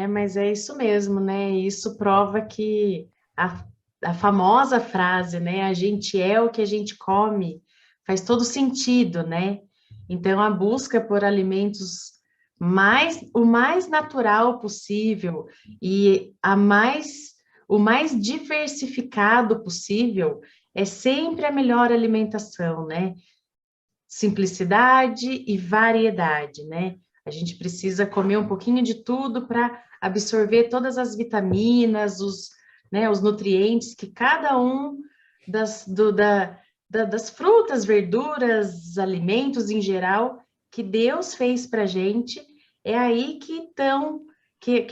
Mas é isso mesmo, né? Isso prova que a famosa frase, né? A gente é o que a gente come, faz todo sentido, né? Então, a busca por alimentos o mais natural possível e o mais diversificado possível é sempre a melhor alimentação, né? Simplicidade e variedade, né? A gente precisa comer um pouquinho de tudo para absorver todas as vitaminas, os nutrientes que cada um das frutas, verduras, alimentos em geral que Deus fez para a gente, é aí que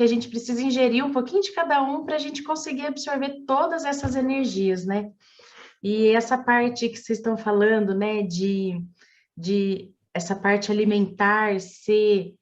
a gente precisa ingerir um pouquinho de cada um para a gente conseguir absorver todas essas energias, né? E essa parte que vocês estão falando, né, de essa parte alimentar ser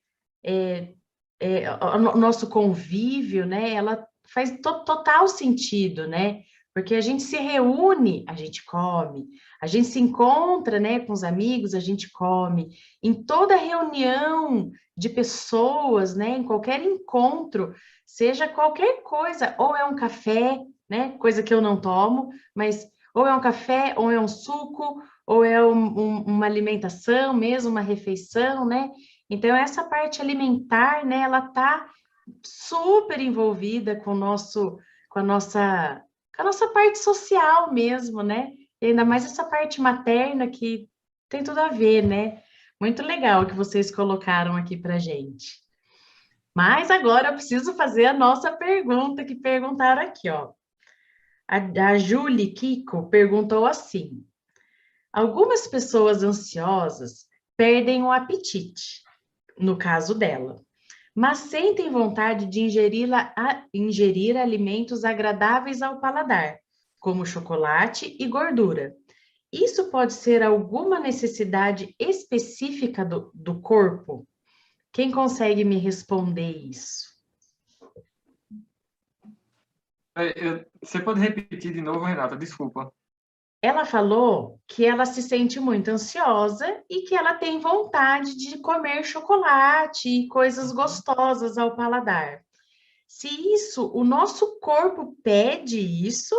o nosso convívio, né? Ela faz total sentido, né? Porque a gente se reúne, a gente come, a gente se encontra, né, com os amigos, a gente come. Em toda reunião de pessoas, né, em qualquer encontro, seja qualquer coisa, ou é um café, né, coisa que eu não tomo, mas ou é um café, ou é um suco, ou é uma alimentação mesmo, uma refeição, né? Então, essa parte alimentar, né, ela está super envolvida com a nossa parte social mesmo, né? E ainda mais essa parte materna que tem tudo a ver, né? Muito legal que vocês colocaram aqui para gente. Mas agora eu preciso fazer a nossa pergunta que perguntaram aqui, ó. A Julie Kiko perguntou assim: algumas pessoas ansiosas perdem o apetite, no caso dela, mas sentem vontade de ingerir alimentos agradáveis ao paladar, como chocolate e gordura. Isso pode ser alguma necessidade específica do corpo? Quem consegue me responder isso? Você pode repetir de novo, Renata? Desculpa. Ela falou que ela se sente muito ansiosa e que ela tem vontade de comer chocolate e coisas gostosas ao paladar. Se o nosso corpo pede isso,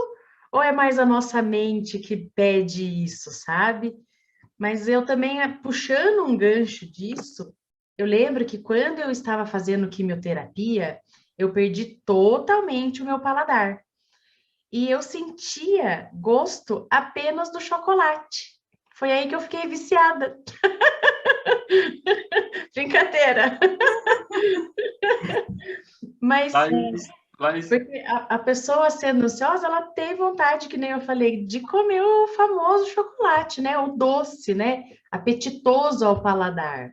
ou é mais a nossa mente que pede isso, sabe? Mas eu também, puxando um gancho disso, eu lembro que quando eu estava fazendo quimioterapia, eu perdi totalmente o meu paladar. E eu sentia gosto apenas do chocolate. Foi aí que eu fiquei viciada. Brincadeira. Mas Laís, porque a pessoa sendo ansiosa, ela tem vontade, que nem eu falei, de comer o famoso chocolate, né? O doce, né? Apetitoso ao paladar.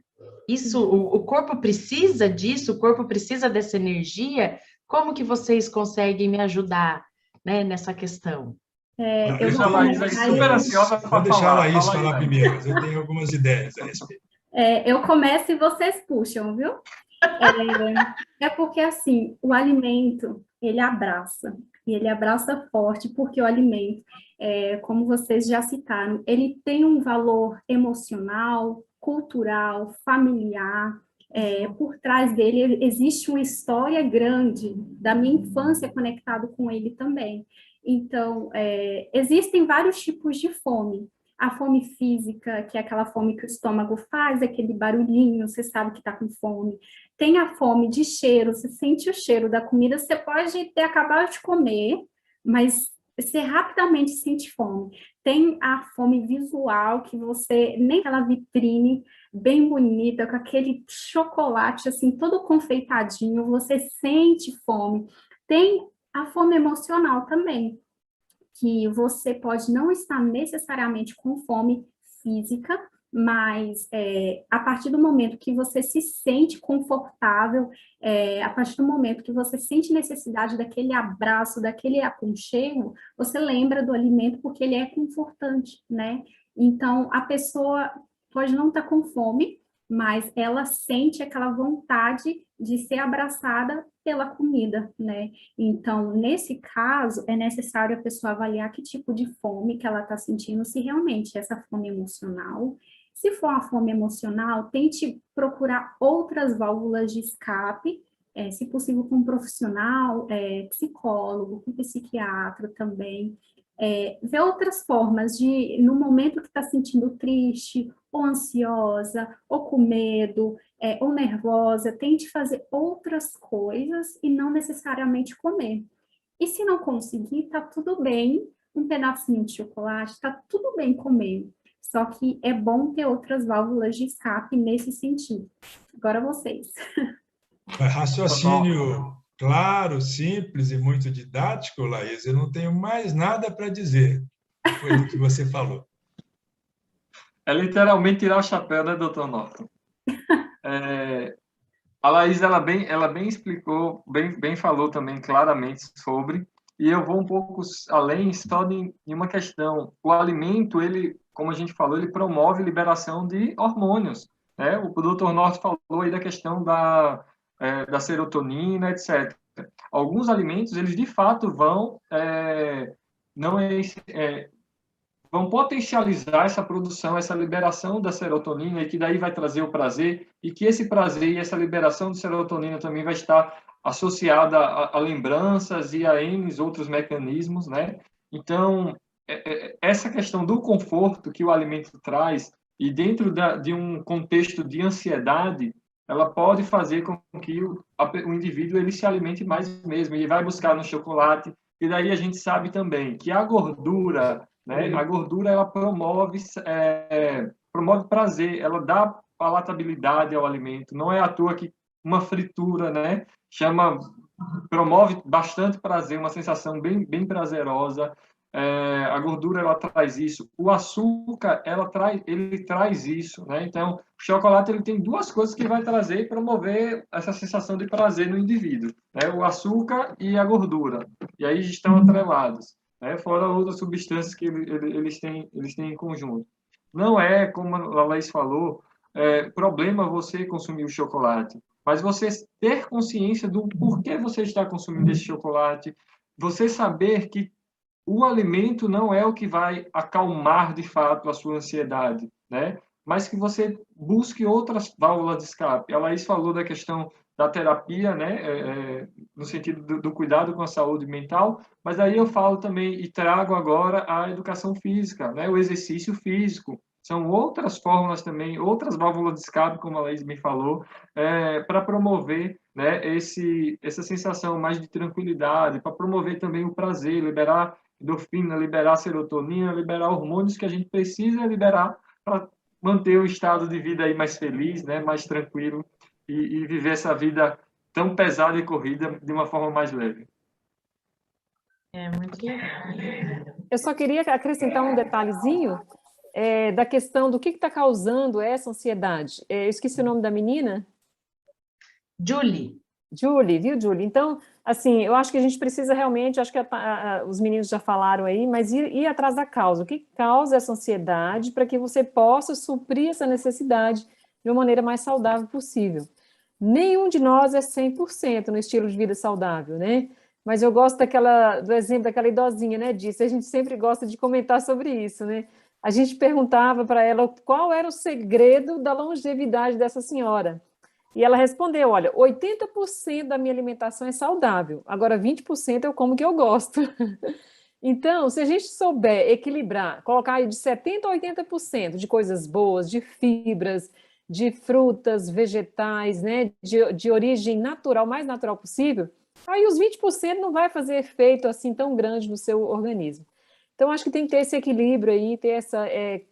Isso, o corpo precisa disso, o corpo precisa dessa energia. Como que vocês conseguem me ajudar, né, nessa questão? Não, Eu deixa vou a Laís aí começar super ansiosa vou para deixar a falar. Laís Fala aí, falar Laís. primeiro, mas eu tenho algumas ideias a respeito. eu começo e vocês puxam, viu? É porque, assim, o alimento, ele abraça, e ele abraça forte, porque o alimento, como vocês já citaram, ele tem um valor emocional, cultural, familiar, por trás dele existe uma história grande da minha infância conectado com ele também. Então, existem vários tipos de fome. A fome física, que é aquela fome que o estômago faz, aquele barulhinho, você sabe que está com fome. Tem a fome de cheiro, você sente o cheiro da comida, você pode ter acabado de comer, mas você rapidamente sente fome. Tem a fome visual, que você, nem aquela vitrine bem bonita, com aquele chocolate assim, todo confeitadinho, você sente fome. Tem a fome emocional também, que você pode não estar necessariamente com fome física, mas a partir do momento que você se sente confortável, a partir do momento que você sente necessidade daquele abraço, daquele aconchego, você lembra do alimento porque ele é confortante, né? Então, a pessoa pode não estar com fome, mas ela sente aquela vontade de ser abraçada pela comida, né? Então, nesse caso, é necessário a pessoa avaliar que tipo de fome que ela está sentindo, se realmente é essa fome emocional. Se for uma fome emocional, tente procurar outras válvulas de escape, se possível com um profissional, psicólogo, com psiquiatra também, ver outras formas de, no momento que está sentindo triste, ou ansiosa, ou com medo, ou nervosa, tente fazer outras coisas e não necessariamente comer. E se não conseguir, tá tudo bem, um pedacinho de chocolate, tá tudo bem comer. Só que é bom ter outras válvulas de escape nesse sentido. Agora vocês. Raciocínio claro, simples e muito didático, Laís. Eu não tenho mais nada para dizer depois do que você falou. É literalmente tirar o chapéu, né, doutor Norton? A Laís, ela bem explicou, bem falou também claramente sobre, e eu vou um pouco além só em uma questão. O alimento, ele, como a gente falou, ele promove liberação de hormônios, né? O doutor Norton falou aí da questão da serotonina, etc. Alguns alimentos, eles de fato não vão potencializar essa produção, essa liberação da serotonina, e que daí vai trazer o prazer, e que esse prazer e essa liberação de serotonina também vai estar associada a lembranças e a N outros mecanismos, né? Então, essa questão do conforto que o alimento traz, e dentro de um contexto de ansiedade, ela pode fazer com que o indivíduo ele se alimente mais mesmo, ele vai buscar no chocolate, e daí a gente sabe também que a gordura, né? A gordura ela promove prazer, ela dá palatabilidade ao alimento. Não é à toa que uma fritura, né, promove bastante prazer, uma sensação bem prazerosa. A gordura ela traz isso. O açúcar ele traz isso, né? Então, o chocolate ele tem duas coisas que vai trazer e promover essa sensação de prazer no indivíduo, né? O açúcar e a gordura. E aí estão atrelados, né? Fora outras substâncias que eles têm em conjunto. Não é, como a Laís falou, problema você consumir o chocolate, mas você ter consciência do porquê você está consumindo esse chocolate, você saber que o alimento não é o que vai acalmar de fato a sua ansiedade, né? Mas que você busque outras válvulas de escape. A Laís falou da questão da terapia, né? No sentido do cuidado com a saúde mental, mas aí eu falo também e trago agora a educação física, né? O exercício físico. São outras fórmulas também, outras válvulas de escape, como a Laís me falou, para promover, né, essa sensação mais de tranquilidade, para promover também o prazer, liberar endorfina, liberar serotonina, liberar hormônios que a gente precisa liberar para manter o estado de vida aí mais feliz, né, mais tranquilo e viver essa vida tão pesada e corrida de uma forma mais leve. É muito legal. Eu só queria acrescentar um detalhezinho da questão do que está causando essa ansiedade. Eu esqueci o nome da menina. Julie. Julie, viu, Julie? Então, assim, eu acho que a gente precisa realmente, acho que os meninos já falaram aí, mas ir atrás da causa. O que causa essa ansiedade para que você possa suprir essa necessidade de uma maneira mais saudável possível. Nenhum de nós é 100% no estilo de vida saudável, né? Mas eu gosto do exemplo daquela idosinha, né, disso. A gente sempre gosta de comentar sobre isso, né? A gente perguntava para ela qual era o segredo da longevidade dessa senhora. E ela respondeu, olha, 80% da minha alimentação é saudável, agora 20% eu como que eu gosto. Então, se a gente souber equilibrar, colocar aí de 70% a 80% de coisas boas, de fibras, de frutas, vegetais, né, de origem natural, mais natural possível, aí os 20% não vai fazer efeito assim tão grande no seu organismo. Então, acho que tem que ter esse equilíbrio aí, ter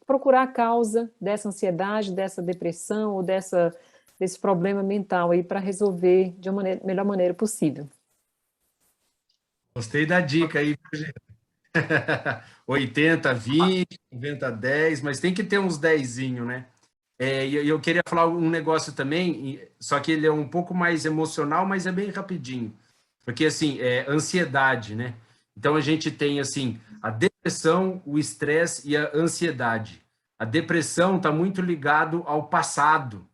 procurar a causa dessa ansiedade, dessa depressão ou desse problema mental aí para resolver de uma melhor maneira possível. Gostei da dica aí, 80, 20, 90, 10, mas tem que ter uns 10zinho, né? E eu queria falar um negócio também, só que ele é um pouco mais emocional, mas é bem rapidinho. Porque, assim, ansiedade, né? Então, a gente tem, assim, a depressão, o estresse e a ansiedade. A depressão está muito ligado ao passado,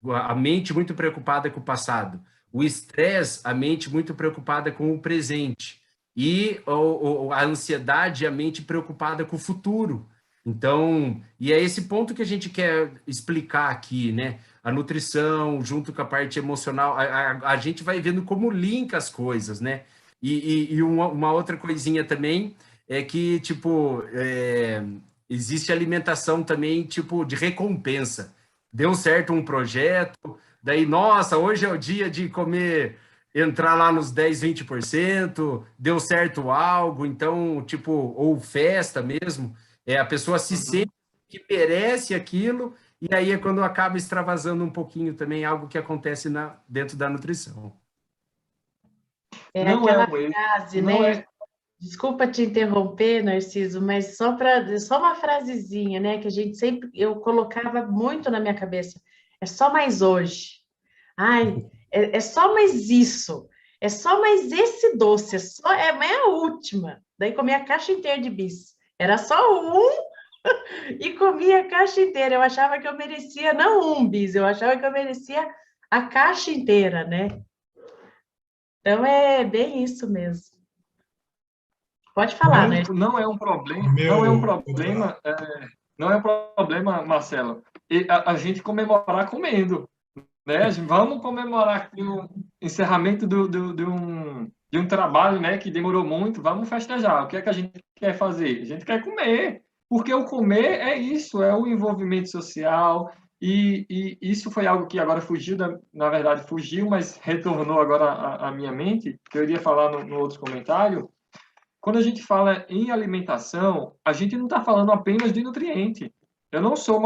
a mente muito preocupada com o passado. O estresse, a mente muito preocupada com o presente. E a ansiedade, a mente preocupada com o futuro. Então, e é esse ponto que a gente quer explicar aqui, né? A nutrição, junto com a parte emocional, a gente vai vendo como linka as coisas, né? E uma outra coisinha também é que, tipo, existe alimentação também, tipo, de recompensa. Deu certo um projeto, daí, nossa, hoje é o dia de comer, entrar lá nos 10, 20%, deu certo algo, então, tipo, ou festa mesmo, a pessoa se sente que merece aquilo, e aí é quando acaba extravasando um pouquinho também algo que acontece dentro da nutrição. Não Aquela é um erro, frase, não né? é. Desculpa te interromper, Narciso, mas só uma frasezinha, né? Que eu colocava muito na minha cabeça. É só mais hoje. Ai, é só mais isso. É só mais esse doce. É a última. Daí comia a caixa inteira de bis. Era só um e comia a caixa inteira. Eu achava que eu merecia não um bis, eu achava que eu merecia a caixa inteira, né? Então é bem isso mesmo. Pode falar, né? Não é um problema, não é um problema, Marcelo. A gente comemorar comendo, né? Vamos comemorar aqui o encerramento de um trabalho, né, que demorou muito. Vamos festejar. O que é que a gente quer fazer? A gente quer comer, porque o comer é isso, é o envolvimento social. E isso foi algo que agora fugiu, na verdade fugiu, mas retornou agora à minha mente, que eu iria falar no outro comentário. Quando a gente fala em alimentação, a gente não está falando apenas de nutriente. Eu sou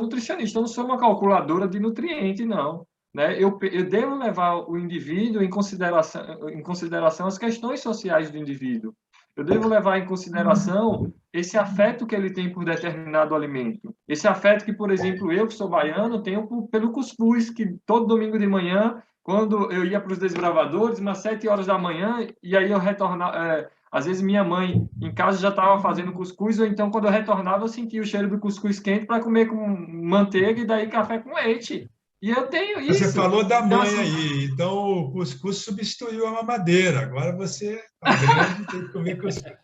nutricionista, eu não sou uma calculadora de nutriente, não. Né? Eu devo levar o indivíduo em consideração as questões sociais do indivíduo. Eu devo levar em consideração esse afeto que ele tem por determinado alimento. Esse afeto que, por exemplo, eu que sou baiano, tenho pelo cuscuz, que todo domingo de manhã, quando eu ia para os desbravadores, umas 7 horas da manhã, e aí eu retornava... Às vezes minha mãe em casa já estava fazendo cuscuz, ou então quando eu retornava eu sentia o cheiro do cuscuz quente para comer com manteiga e daí café com leite. E eu tenho isso. Você falou da mãe aí, então o cuscuz substituiu a mamadeira. Agora você está grande e tem que comer cuscuz.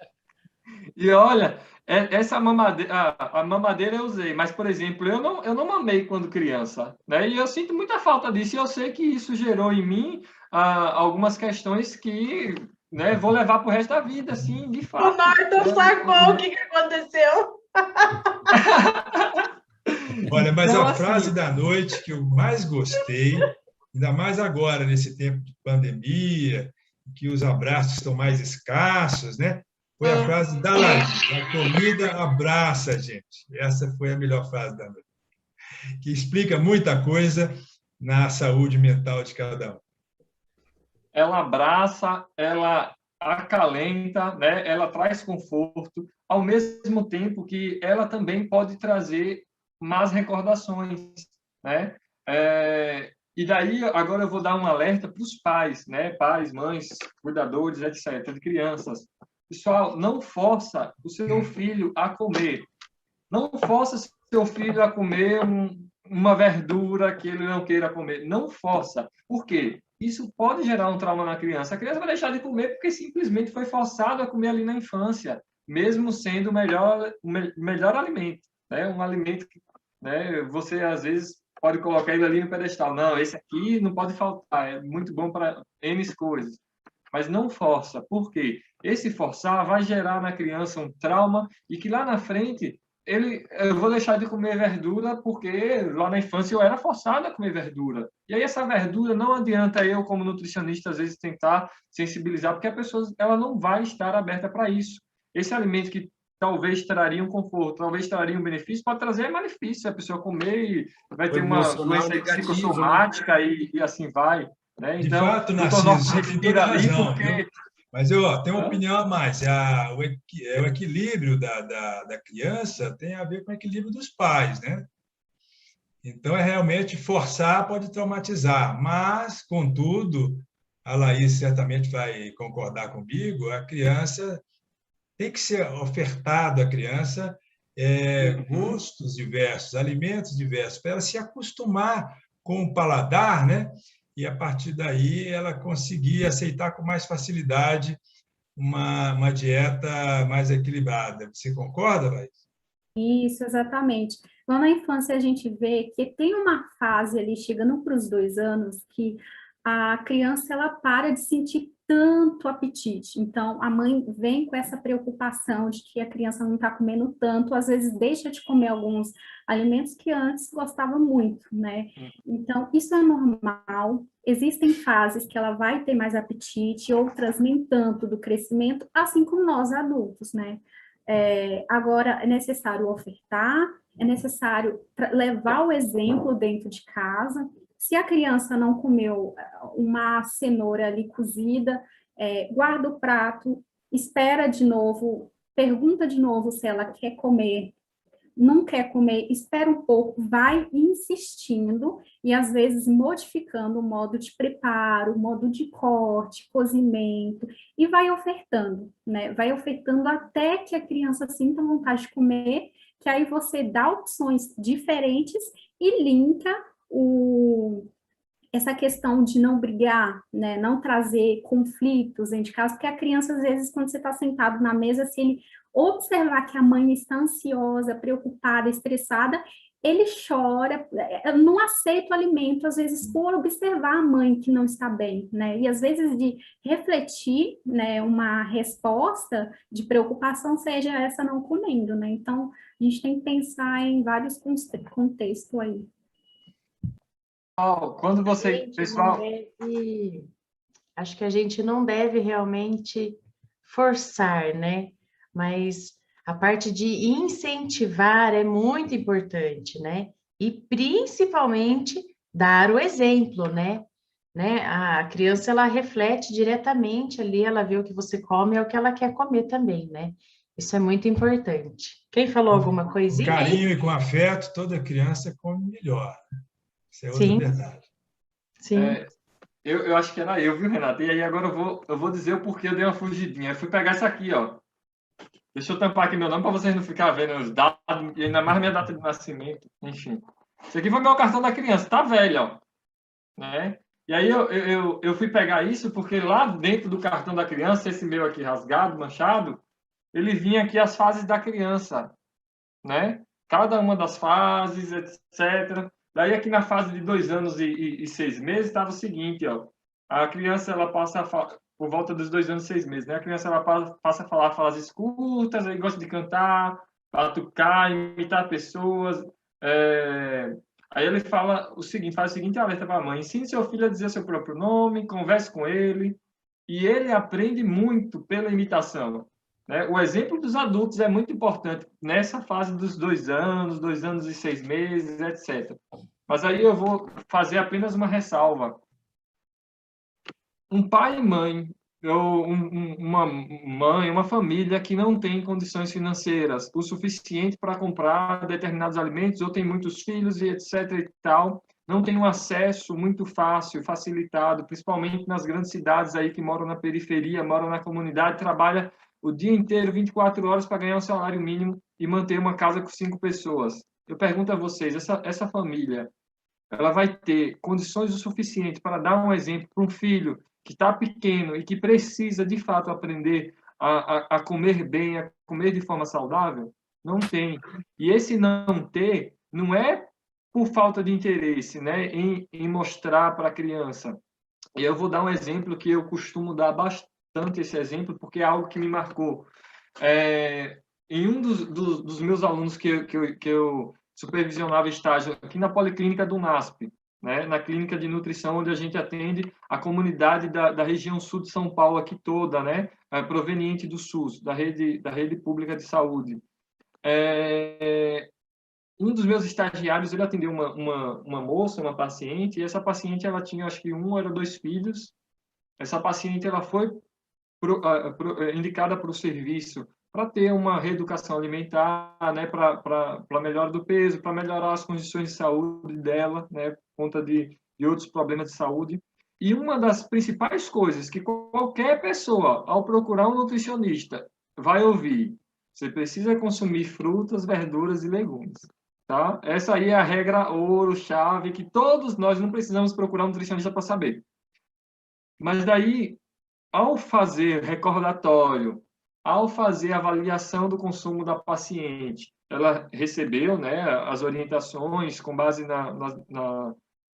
E olha, essa mamadeira, a mamadeira eu usei, mas, por exemplo, eu não mamei quando criança, né? E eu sinto muita falta disso, e eu sei que isso gerou em mim algumas questões que... Né? Vou levar para o resto da vida, assim, de fato. O Norton sacou o que aconteceu. Olha, mas então, a frase da noite que eu mais gostei, ainda mais agora, nesse tempo de pandemia, que os abraços estão mais escassos, né? Foi a frase da Laís. A comida abraça a gente. Essa foi a melhor frase da noite, que explica muita coisa na saúde mental de cada um. Ela abraça, ela acalenta, né? Ela traz conforto, ao mesmo tempo que ela também pode trazer más recordações, né? E daí, agora eu vou dar um alerta para os pais, né? Pais, mães, cuidadores, etc., de crianças. Pessoal, não força o seu filho a comer. Não força seu filho a comer uma verdura que ele não queira comer. Não força. Por quê? Isso pode gerar um trauma na criança. A criança vai deixar de comer porque simplesmente foi forçado a comer ali na infância, mesmo sendo o melhor alimento, né? Um alimento que, né, você, às vezes, pode colocar ele ali no pedestal. Não, esse aqui não pode faltar, é muito bom para N coisas. Mas não força. Por quê? Esse forçar vai gerar na criança um trauma e que lá na frente eu vou deixar de comer verdura porque lá na infância eu era forçado a comer verdura. E aí essa verdura não adianta eu, como nutricionista, às vezes tentar sensibilizar, porque a pessoa ela não vai estar aberta para isso. Esse alimento que talvez traria um conforto, talvez traria um benefício, pode trazer malefício. A pessoa comer e vai ter uma doença psicossomática, né? e assim vai. Né? De então, fato, Narciso, você tem toda ali razão. porque... Mas tem uma opinião a mais. O equilíbrio da criança tem a ver com o equilíbrio dos pais, né? Então, realmente forçar pode traumatizar. Mas, contudo, a Laís certamente vai concordar comigo, a criança tem que ser ofertado à criança gostos diversos, alimentos diversos, para ela se acostumar com o paladar, né? E, a partir daí, ela conseguir aceitar com mais facilidade uma dieta mais equilibrada. Você concorda, Laís? Isso, exatamente. Lá na infância, a gente vê que tem uma fase ali, chegando para os 2 anos, que a criança ela para de sentir tanto apetite. Então, a mãe vem com essa preocupação de que a criança não está comendo tanto, às vezes deixa de comer alguns alimentos que antes gostava muito, né? Então, isso é normal. Existem fases que ela vai ter mais apetite, outras nem tanto do crescimento, assim como nós adultos, né? Agora, é necessário ofertar, é necessário levar o exemplo dentro de casa. Se a criança não comeu uma cenoura ali cozida, guarda o prato, espera de novo, pergunta de novo se ela quer comer. Não quer comer, espera um pouco, vai insistindo e às vezes modificando o modo de preparo, o modo de corte, cozimento, e vai ofertando, né? Vai ofertando até que a criança sinta vontade de comer, que aí você dá opções diferentes e linka essa questão de não brigar, né, não trazer conflitos dentro de casa, porque a criança, às vezes, quando você está sentado na mesa, se ele observar que a mãe está ansiosa, preocupada, estressada, ele chora, não aceita o alimento, às vezes, por observar a mãe que não está bem, né, e às vezes de refletir, né, uma resposta de preocupação seja essa não comendo, né, então a gente tem que pensar em vários contextos aí. Quando você, pessoal... Acho que a gente não deve realmente forçar, né? Mas a parte de incentivar é muito importante, né? E principalmente dar o exemplo, né? A criança, ela reflete diretamente ali, ela vê o que você come, é o que ela quer comer também, né? Isso é muito importante. Quem falou alguma coisinha? Com carinho e com afeto, toda criança come melhor. Isso é outra Sim. verdade. Sim. Eu acho que era eu, viu, Renata? E aí agora eu vou dizer o porquê eu dei uma fugidinha. Eu fui pegar isso aqui, ó. Deixa eu tampar aqui meu nome para vocês não ficarem vendo os dados, e ainda mais minha data de nascimento. Enfim. Isso aqui foi meu cartão da criança, tá velho, ó. Né? E aí eu fui pegar isso porque lá dentro do cartão da criança, esse meu aqui rasgado, manchado, ele vinha aqui as fases da criança, né? Cada uma das fases, etc. Daí aqui na fase de 2 anos e 6 meses estava o seguinte, ó. A criança, ela passa por volta dos 2 anos e 6 meses, né? A criança, ela passa a falar frases curtas, aí gosta de cantar, batucar, imitar pessoas. Aí ele fala o seguinte, faz o seguinte alerta para a mãe: ensine seu filho a dizer seu próprio nome, converse com ele, e ele aprende muito pela imitação. né? O exemplo dos adultos é muito importante nessa fase dos 2 anos e 6 meses, etc. Mas aí eu vou fazer apenas uma ressalva. Um pai e mãe, ou uma mãe, uma família que não tem condições financeiras o suficiente para comprar determinados alimentos, ou tem muitos filhos e etc. e tal, não tem um acesso muito fácil, facilitado, principalmente nas grandes cidades aí que moram na periferia, moram na comunidade, trabalha o dia inteiro, 24 horas, para ganhar um salário mínimo e manter uma casa com 5 pessoas. Eu pergunto a vocês, essa família, ela vai ter condições o suficiente para dar um exemplo para um filho que está pequeno e que precisa, de fato, aprender a comer bem, a comer de forma saudável? Não tem. E esse não ter não é por falta de interesse, né, em mostrar para a criança. E eu vou dar um exemplo que eu costumo dar bastante esse exemplo, porque é algo que me marcou. Em um dos meus alunos que eu supervisionava estágio aqui na Policlínica do NASP, né, na clínica de nutrição, onde a gente atende a comunidade da região sul de São Paulo aqui toda, né, proveniente do SUS, da rede pública de saúde. Um dos meus estagiários, ele atendeu uma moça, uma paciente, e essa paciente, ela tinha, acho que 1 ou 2 filhos. Essa paciente, ela foi indicada para o serviço para ter uma reeducação alimentar, né, para melhora do peso, para melhorar as condições de saúde dela, né, por conta de outros problemas de saúde. E uma das principais coisas que qualquer pessoa, ao procurar um nutricionista, vai ouvir: você precisa consumir frutas, verduras e legumes. Tá? Essa aí é a regra ouro, chave, que todos nós não precisamos procurar um nutricionista para saber. Mas daí, ao fazer recordatório, ao fazer avaliação do consumo da paciente, ela recebeu, né, as orientações com base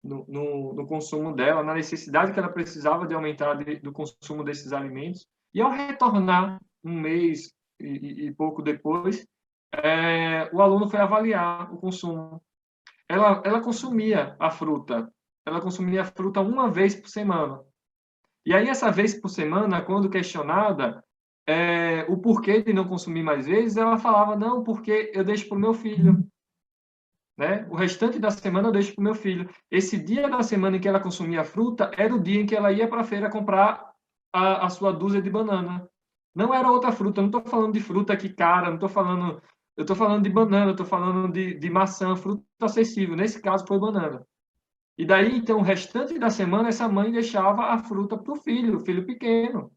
no consumo dela, na necessidade que ela precisava de aumentar do consumo desses alimentos. E ao retornar 1 mês e pouco depois, o aluno foi avaliar o consumo. Ela consumia a fruta. Ela consumia a fruta 1 vez por semana. E aí, essa vez por semana, quando questionada o porquê de não consumir mais vezes, ela falava: não, porque eu deixo para o meu filho. Né? O restante da semana eu deixo para o meu filho. Esse dia da semana em que ela consumia fruta era o dia em que ela ia para a feira comprar a sua dúzia de banana. Não era outra fruta. Eu não estou falando de fruta aqui cara, não estou falando... Eu estou falando de banana, eu estou falando de maçã, fruta acessível. Nesse caso, foi banana. E daí, então, o restante da semana, essa mãe deixava a fruta para o filho pequeno.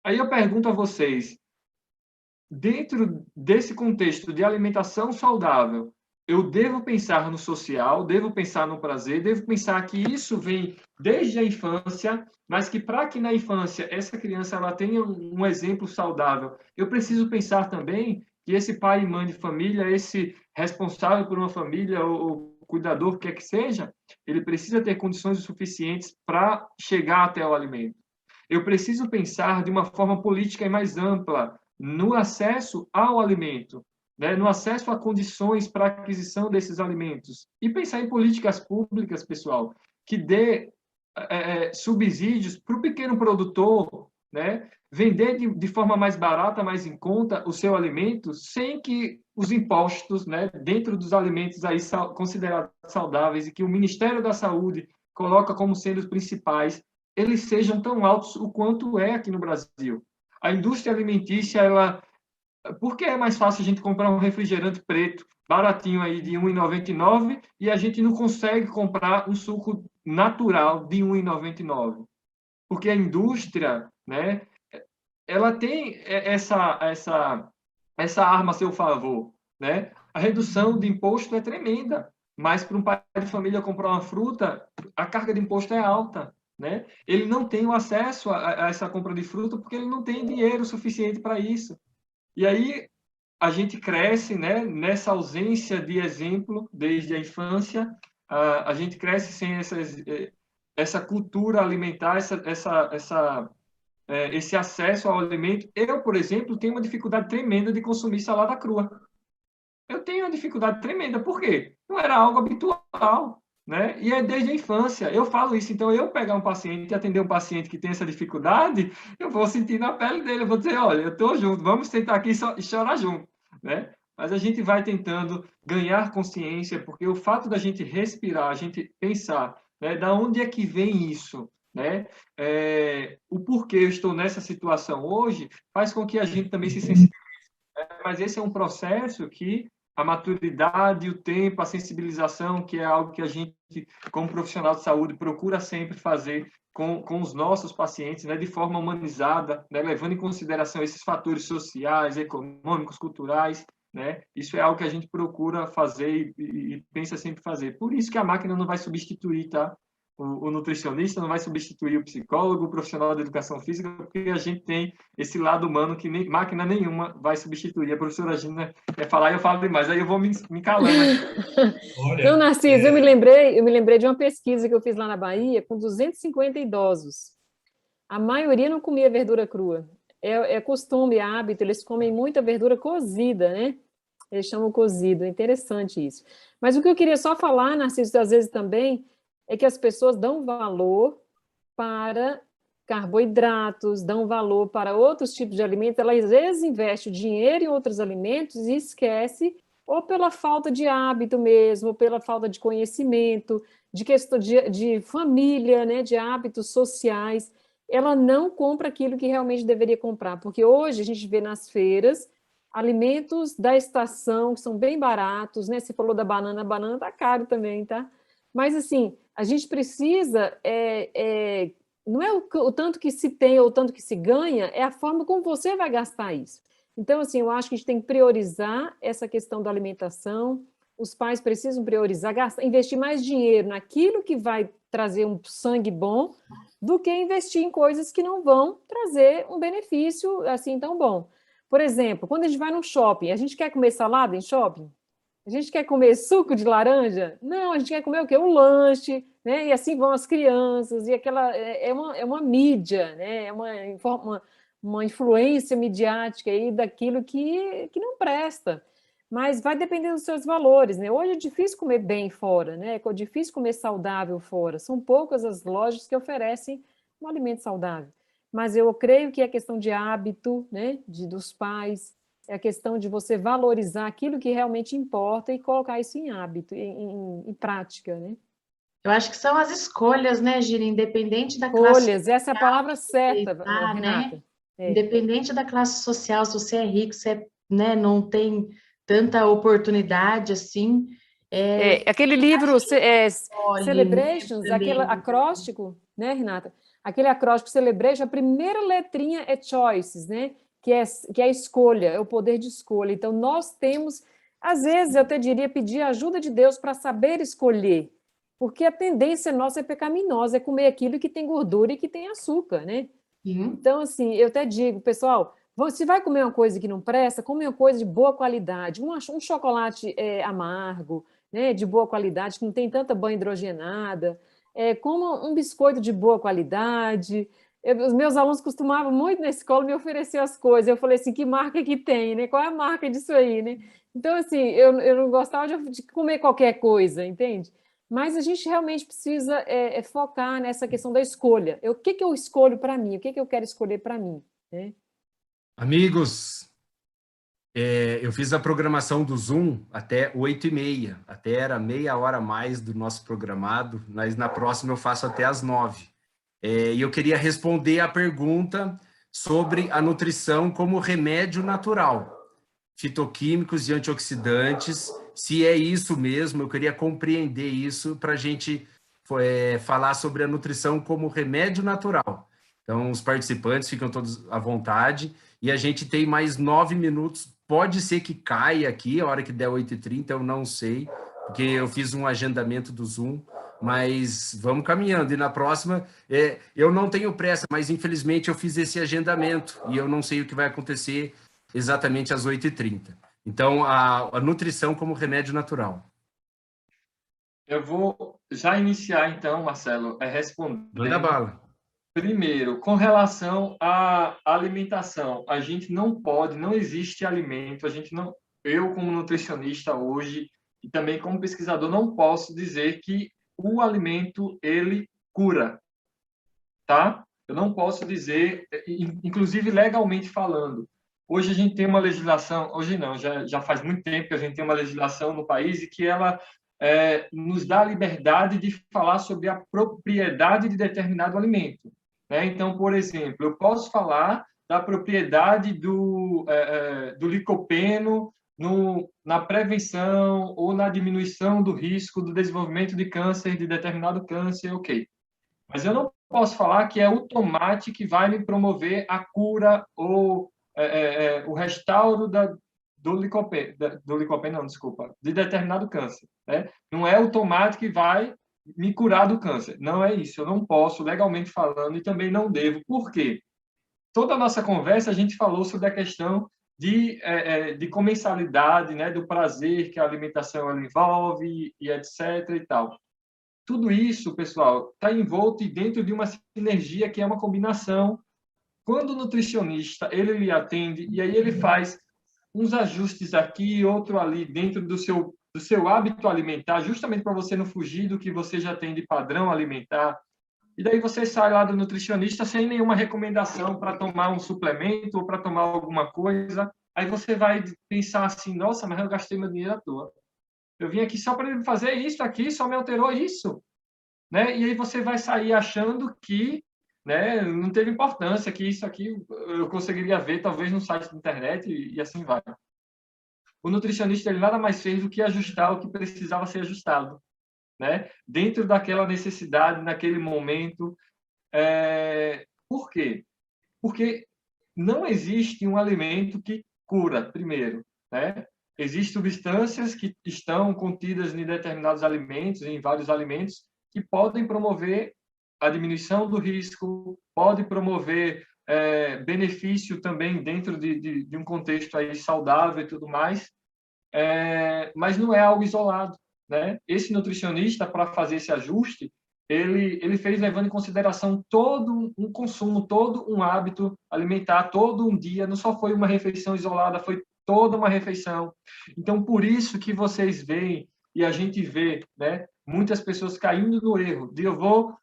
Aí eu pergunto a vocês, dentro desse contexto de alimentação saudável, eu devo pensar no social, devo pensar no prazer, devo pensar que isso vem desde a infância, mas que para que na infância essa criança ela tenha um exemplo saudável, eu preciso pensar também que esse pai e mãe de família, esse responsável por uma família, ou cuidador, quer que seja, ele precisa ter condições suficientes para chegar até o alimento. Eu preciso pensar de uma forma política e mais ampla no acesso ao alimento, né? No acesso a condições para a aquisição desses alimentos. E pensar em políticas públicas, pessoal, que dê subsídios para o pequeno produtor, né? Vender de forma mais barata, mais em conta, o seu alimento, sem que os impostos, né, dentro dos alimentos aí considerados saudáveis e que o Ministério da Saúde coloca como sendo os principais, eles sejam tão altos o quanto é aqui no Brasil. A indústria alimentícia, por que é mais fácil a gente comprar um refrigerante preto, baratinho aí, de R$ 1,99, e a gente não consegue comprar um suco natural de R$ 1,99? Porque a indústria, né, ela tem essa arma a seu favor, né? A redução de imposto é tremenda, mas para um pai de família comprar uma fruta, a carga de imposto é alta, né? Ele não tem o acesso a essa compra de fruta porque ele não tem dinheiro suficiente para isso. E aí a gente cresce, né, nessa ausência de exemplo desde a infância, a gente cresce sem essa cultura alimentar, esse acesso ao alimento. Eu, por exemplo, tenho uma dificuldade tremenda de consumir salada crua. Eu tenho uma dificuldade tremenda. Por quê? Não era algo habitual. né? E é desde a infância. Eu falo isso, então eu pegar um paciente e atender um paciente que tem essa dificuldade, eu vou sentir na pele dele, eu vou dizer, olha, eu estou junto, vamos sentar aqui e chorar junto, né? Mas a gente vai tentando ganhar consciência, porque o fato da gente respirar, a gente pensar, né, da onde é que vem isso, né? O porquê eu estou nessa situação hoje, faz com que a gente também se sensibilize. Mas esse é um processo que a maturidade, o tempo, a sensibilização, que é algo que a gente, como profissional de saúde, procura sempre fazer com os nossos pacientes, né, de forma humanizada, né, levando em consideração esses fatores sociais, econômicos, culturais, né? Isso é algo que a gente procura fazer e pensa sempre fazer. Por isso que a máquina não vai substituir, tá? O nutricionista não vai substituir o psicólogo, o profissional da educação física, porque a gente tem esse lado humano que nem, máquina nenhuma vai substituir. A professora Gina quer falar e eu falo demais, aí eu vou me calando aqui. Olha, Não, Narciso, eu me lembrei de uma pesquisa que eu fiz lá na Bahia com 250 idosos. A maioria não comia verdura crua. É costume, é hábito, eles comem muita verdura cozida, né? Eles chamam cozido, é interessante isso. Mas o que eu queria só falar, Narciso, às vezes também, é que as pessoas dão valor para carboidratos, dão valor para outros tipos de alimentos, elas às vezes investem o dinheiro em outros alimentos e esquece, ou pela falta de hábito mesmo, ou pela falta de conhecimento, de questão de família, né, de hábitos sociais, ela não compra aquilo que realmente deveria comprar, porque hoje a gente vê nas feiras alimentos da estação que são bem baratos, né? Você falou da banana, a banana tá caro também, tá? Mas, assim, a gente precisa, não é o tanto que se tem ou o tanto que se ganha, é a forma como você vai gastar isso. Então, assim, eu acho que a gente tem que priorizar essa questão da alimentação, os pais precisam priorizar, investir mais dinheiro naquilo que vai trazer um sangue bom, do que investir em coisas que não vão trazer um benefício assim tão bom. Por exemplo, quando a gente vai no shopping, a gente quer comer salada em shopping? A gente quer comer suco de laranja? Não, a gente quer comer o quê? Um lanche, né? E assim vão as crianças, e aquela é uma mídia, né? É uma influência midiática aí daquilo que não presta. Mas vai depender dos seus valores, né? Hoje é difícil comer bem fora, né? É difícil comer saudável fora. São poucas as lojas que oferecem um alimento saudável. Mas eu creio que é questão de hábito, né? Dos pais, é a questão de você valorizar aquilo que realmente importa e colocar isso em hábito, em prática, né? Eu acho que são as escolhas, né, Gira? Independente da classe Escolhas, essa é a palavra certa, social, Renata. né? Independente da classe social, se você é rico, se é, né, não tem tanta oportunidade assim. Aquele livro Olhe, Celebrations, né, aquele acróstico, né, Renata? Aquele acróstico Celebration, a primeira letrinha é choices, né? Que é a escolha, é o poder de escolha. Então, nós temos, às vezes, eu até diria, pedir a ajuda de Deus para saber escolher, porque a tendência nossa é pecaminosa, é comer aquilo que tem gordura e que tem açúcar, né? Então, assim, eu até digo, pessoal, se vai comer uma coisa que não presta, come uma coisa de boa qualidade, um chocolate amargo, né, de boa qualidade, que não tem tanta banha hidrogenada, coma um biscoito de boa qualidade. Os meus alunos costumavam muito na escola me oferecer as coisas. Eu falei assim, que marca que tem, né? Qual é a marca disso aí, né? Então, assim, eu não gostava de comer qualquer coisa, entende? Mas a gente realmente precisa focar nessa questão da escolha. O que eu escolho para mim? O que eu quero escolher para mim? Né? Amigos, eu fiz a programação do Zoom até 8h30, até era meia hora a mais do nosso programado, mas na próxima eu faço até às 9h. E eu queria responder a pergunta sobre a nutrição como remédio natural, fitoquímicos e antioxidantes, se é isso mesmo, eu queria compreender isso para a gente falar sobre a nutrição como remédio natural. Então, os participantes ficam todos à vontade e a gente tem mais 9 minutos. Pode ser que caia aqui, a hora que der 8h30, eu não sei, porque eu fiz um agendamento do Zoom, mas vamos caminhando. E na próxima, eu não tenho pressa, mas infelizmente eu fiz esse agendamento e eu não sei o que vai acontecer exatamente às 8h30. Então, a nutrição como remédio natural. Eu vou já iniciar, então, Marcelo, respondendo. Manda bala. Primeiro, com relação à alimentação, a gente não pode, não existe alimento, eu como nutricionista hoje, e também como pesquisador, não posso dizer que o alimento, ele cura, tá? Eu não posso dizer, inclusive legalmente falando. Hoje a gente tem uma legislação, hoje não, já faz muito tempo que a gente tem uma legislação no país e que ela nos dá a liberdade de falar sobre a propriedade de determinado alimento, né? Então, por exemplo, eu posso falar da propriedade do licopeno na prevenção ou na diminuição do risco do desenvolvimento de câncer, de determinado câncer, ok. Mas eu não posso falar que é o tomate que vai me promover a cura ou o restauro do licopeno, não, desculpa, de determinado câncer, né? Não é o tomate que vai me curar do câncer. Não é isso. Eu não posso, legalmente falando, e também não devo. Por quê? Toda a nossa conversa, a gente falou sobre a questão de comensalidade, né? Do prazer que a alimentação ela envolve, e etc. e tal. Tudo isso, pessoal, está envolto e dentro de uma sinergia que é uma combinação. Quando o nutricionista ele lhe atende, e aí ele faz uns ajustes aqui, outro ali, dentro do seu hábito alimentar, justamente para você não fugir do que você já tem de padrão alimentar. E daí você sai lá do nutricionista sem nenhuma recomendação para tomar um suplemento ou para tomar alguma coisa. Aí você vai pensar assim, nossa, mas eu gastei meu dinheiro à toa. Eu vim aqui só para ele fazer isso aqui, só me alterou isso, né? E aí você vai sair achando que, né, não teve importância, que isso aqui eu conseguiria ver talvez no site da internet e assim vai. O nutricionista ele nada mais fez do que ajustar o que precisava ser ajustado, né? Dentro daquela necessidade, naquele momento. Por quê? Porque não existe um alimento que cura, primeiro, né? Existem substâncias que estão contidas em determinados alimentos, em vários alimentos, que podem promover a diminuição do risco, pode promover benefício também dentro de um contexto aí saudável e tudo mais, mas não é algo isolado, né? Esse nutricionista, para fazer esse ajuste, ele fez levando em consideração todo um consumo, todo um hábito alimentar, todo um dia, não só foi uma refeição isolada, foi toda uma refeição. Então, por isso que vocês veem, e a gente vê, né, muitas pessoas caindo no erro de eu vou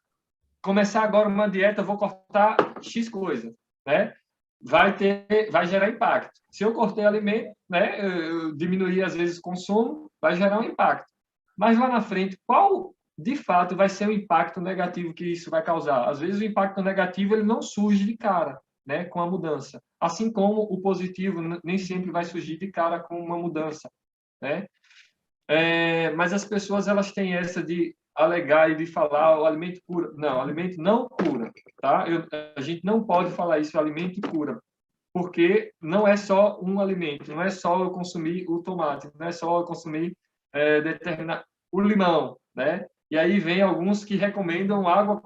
começar agora uma dieta, vou cortar X coisa, né? Vai gerar impacto. Se eu cortei alimento, né, eu diminuir às vezes o consumo, vai gerar um impacto. Mas lá na frente, qual de fato vai ser o impacto negativo que isso vai causar? Às vezes o impacto negativo ele não surge de cara, né, com a mudança. Assim como o positivo nem sempre vai surgir de cara com uma mudança, né? Mas as pessoas elas têm essa de alegar e de falar o alimento cura. Não, o alimento não cura, tá? A gente não pode falar isso, o alimento cura, porque não é só um alimento, não é só eu consumir o tomate, não é só eu consumir o limão, né? E aí vem alguns que recomendam água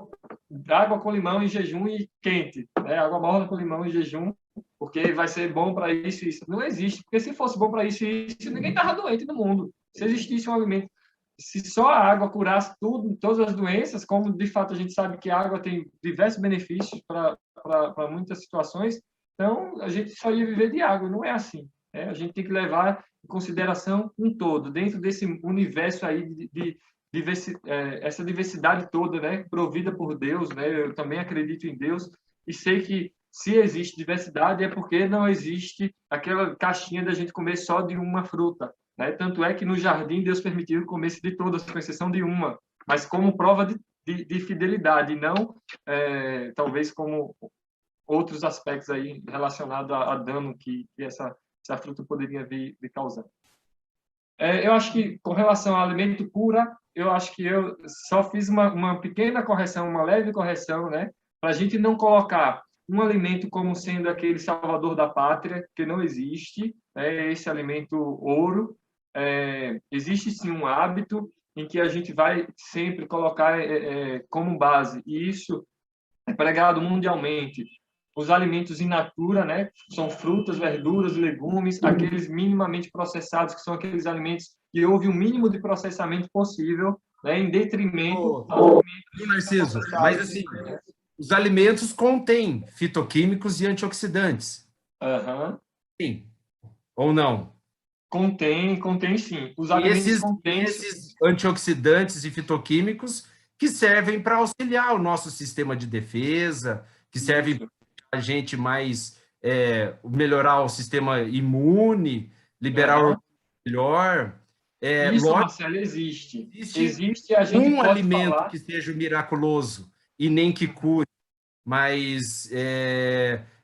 com limão em jejum e quente, né? Água morna com limão em jejum, porque vai ser bom para isso e isso. Não existe, porque se fosse bom para isso e isso, ninguém estava doente no mundo. Se existisse um alimento, se só a água curasse tudo, todas as doenças, como de fato a gente sabe que a água tem diversos benefícios para muitas situações, então a gente só ia viver de água. Não é assim, né? A gente tem que levar em consideração um todo, dentro desse universo aí essa diversidade toda, né, provida por Deus, né? Eu também acredito em Deus e sei que se existe diversidade é porque não existe aquela caixinha da gente comer só de uma fruta, né? Tanto é que no jardim Deus permitiu que comesse de todas, com exceção de uma, mas como prova de fidelidade, não talvez como outros aspectos aí relacionados a dano que essa fruta poderia vir causar. Eu acho que, com relação ao alimento cura, eu acho que eu só fiz uma pequena correção, uma leve correção, né? Para a gente não colocar um alimento como sendo aquele salvador da pátria, que não existe, né? Esse alimento ouro. Existe, sim, um hábito em que a gente vai sempre colocar como base, e isso é pregado mundialmente. Os alimentos in natura, né? São frutas, verduras, legumes, aqueles minimamente processados, que são aqueles alimentos que houve o mínimo de processamento possível, né? Em detrimento Narciso, mas assim, os alimentos contêm fitoquímicos e antioxidantes. Sim. Ou não? Contém sim. Os alimentos esses antioxidantes e fitoquímicos que servem para auxiliar o nosso sistema de defesa, que servem para a gente mais melhorar o sistema imune, liberar o melhor. Isso, lógico, Marcelo, existe. Existe, a gente um pode alimento falar... que seja miraculoso e nem que cure, mas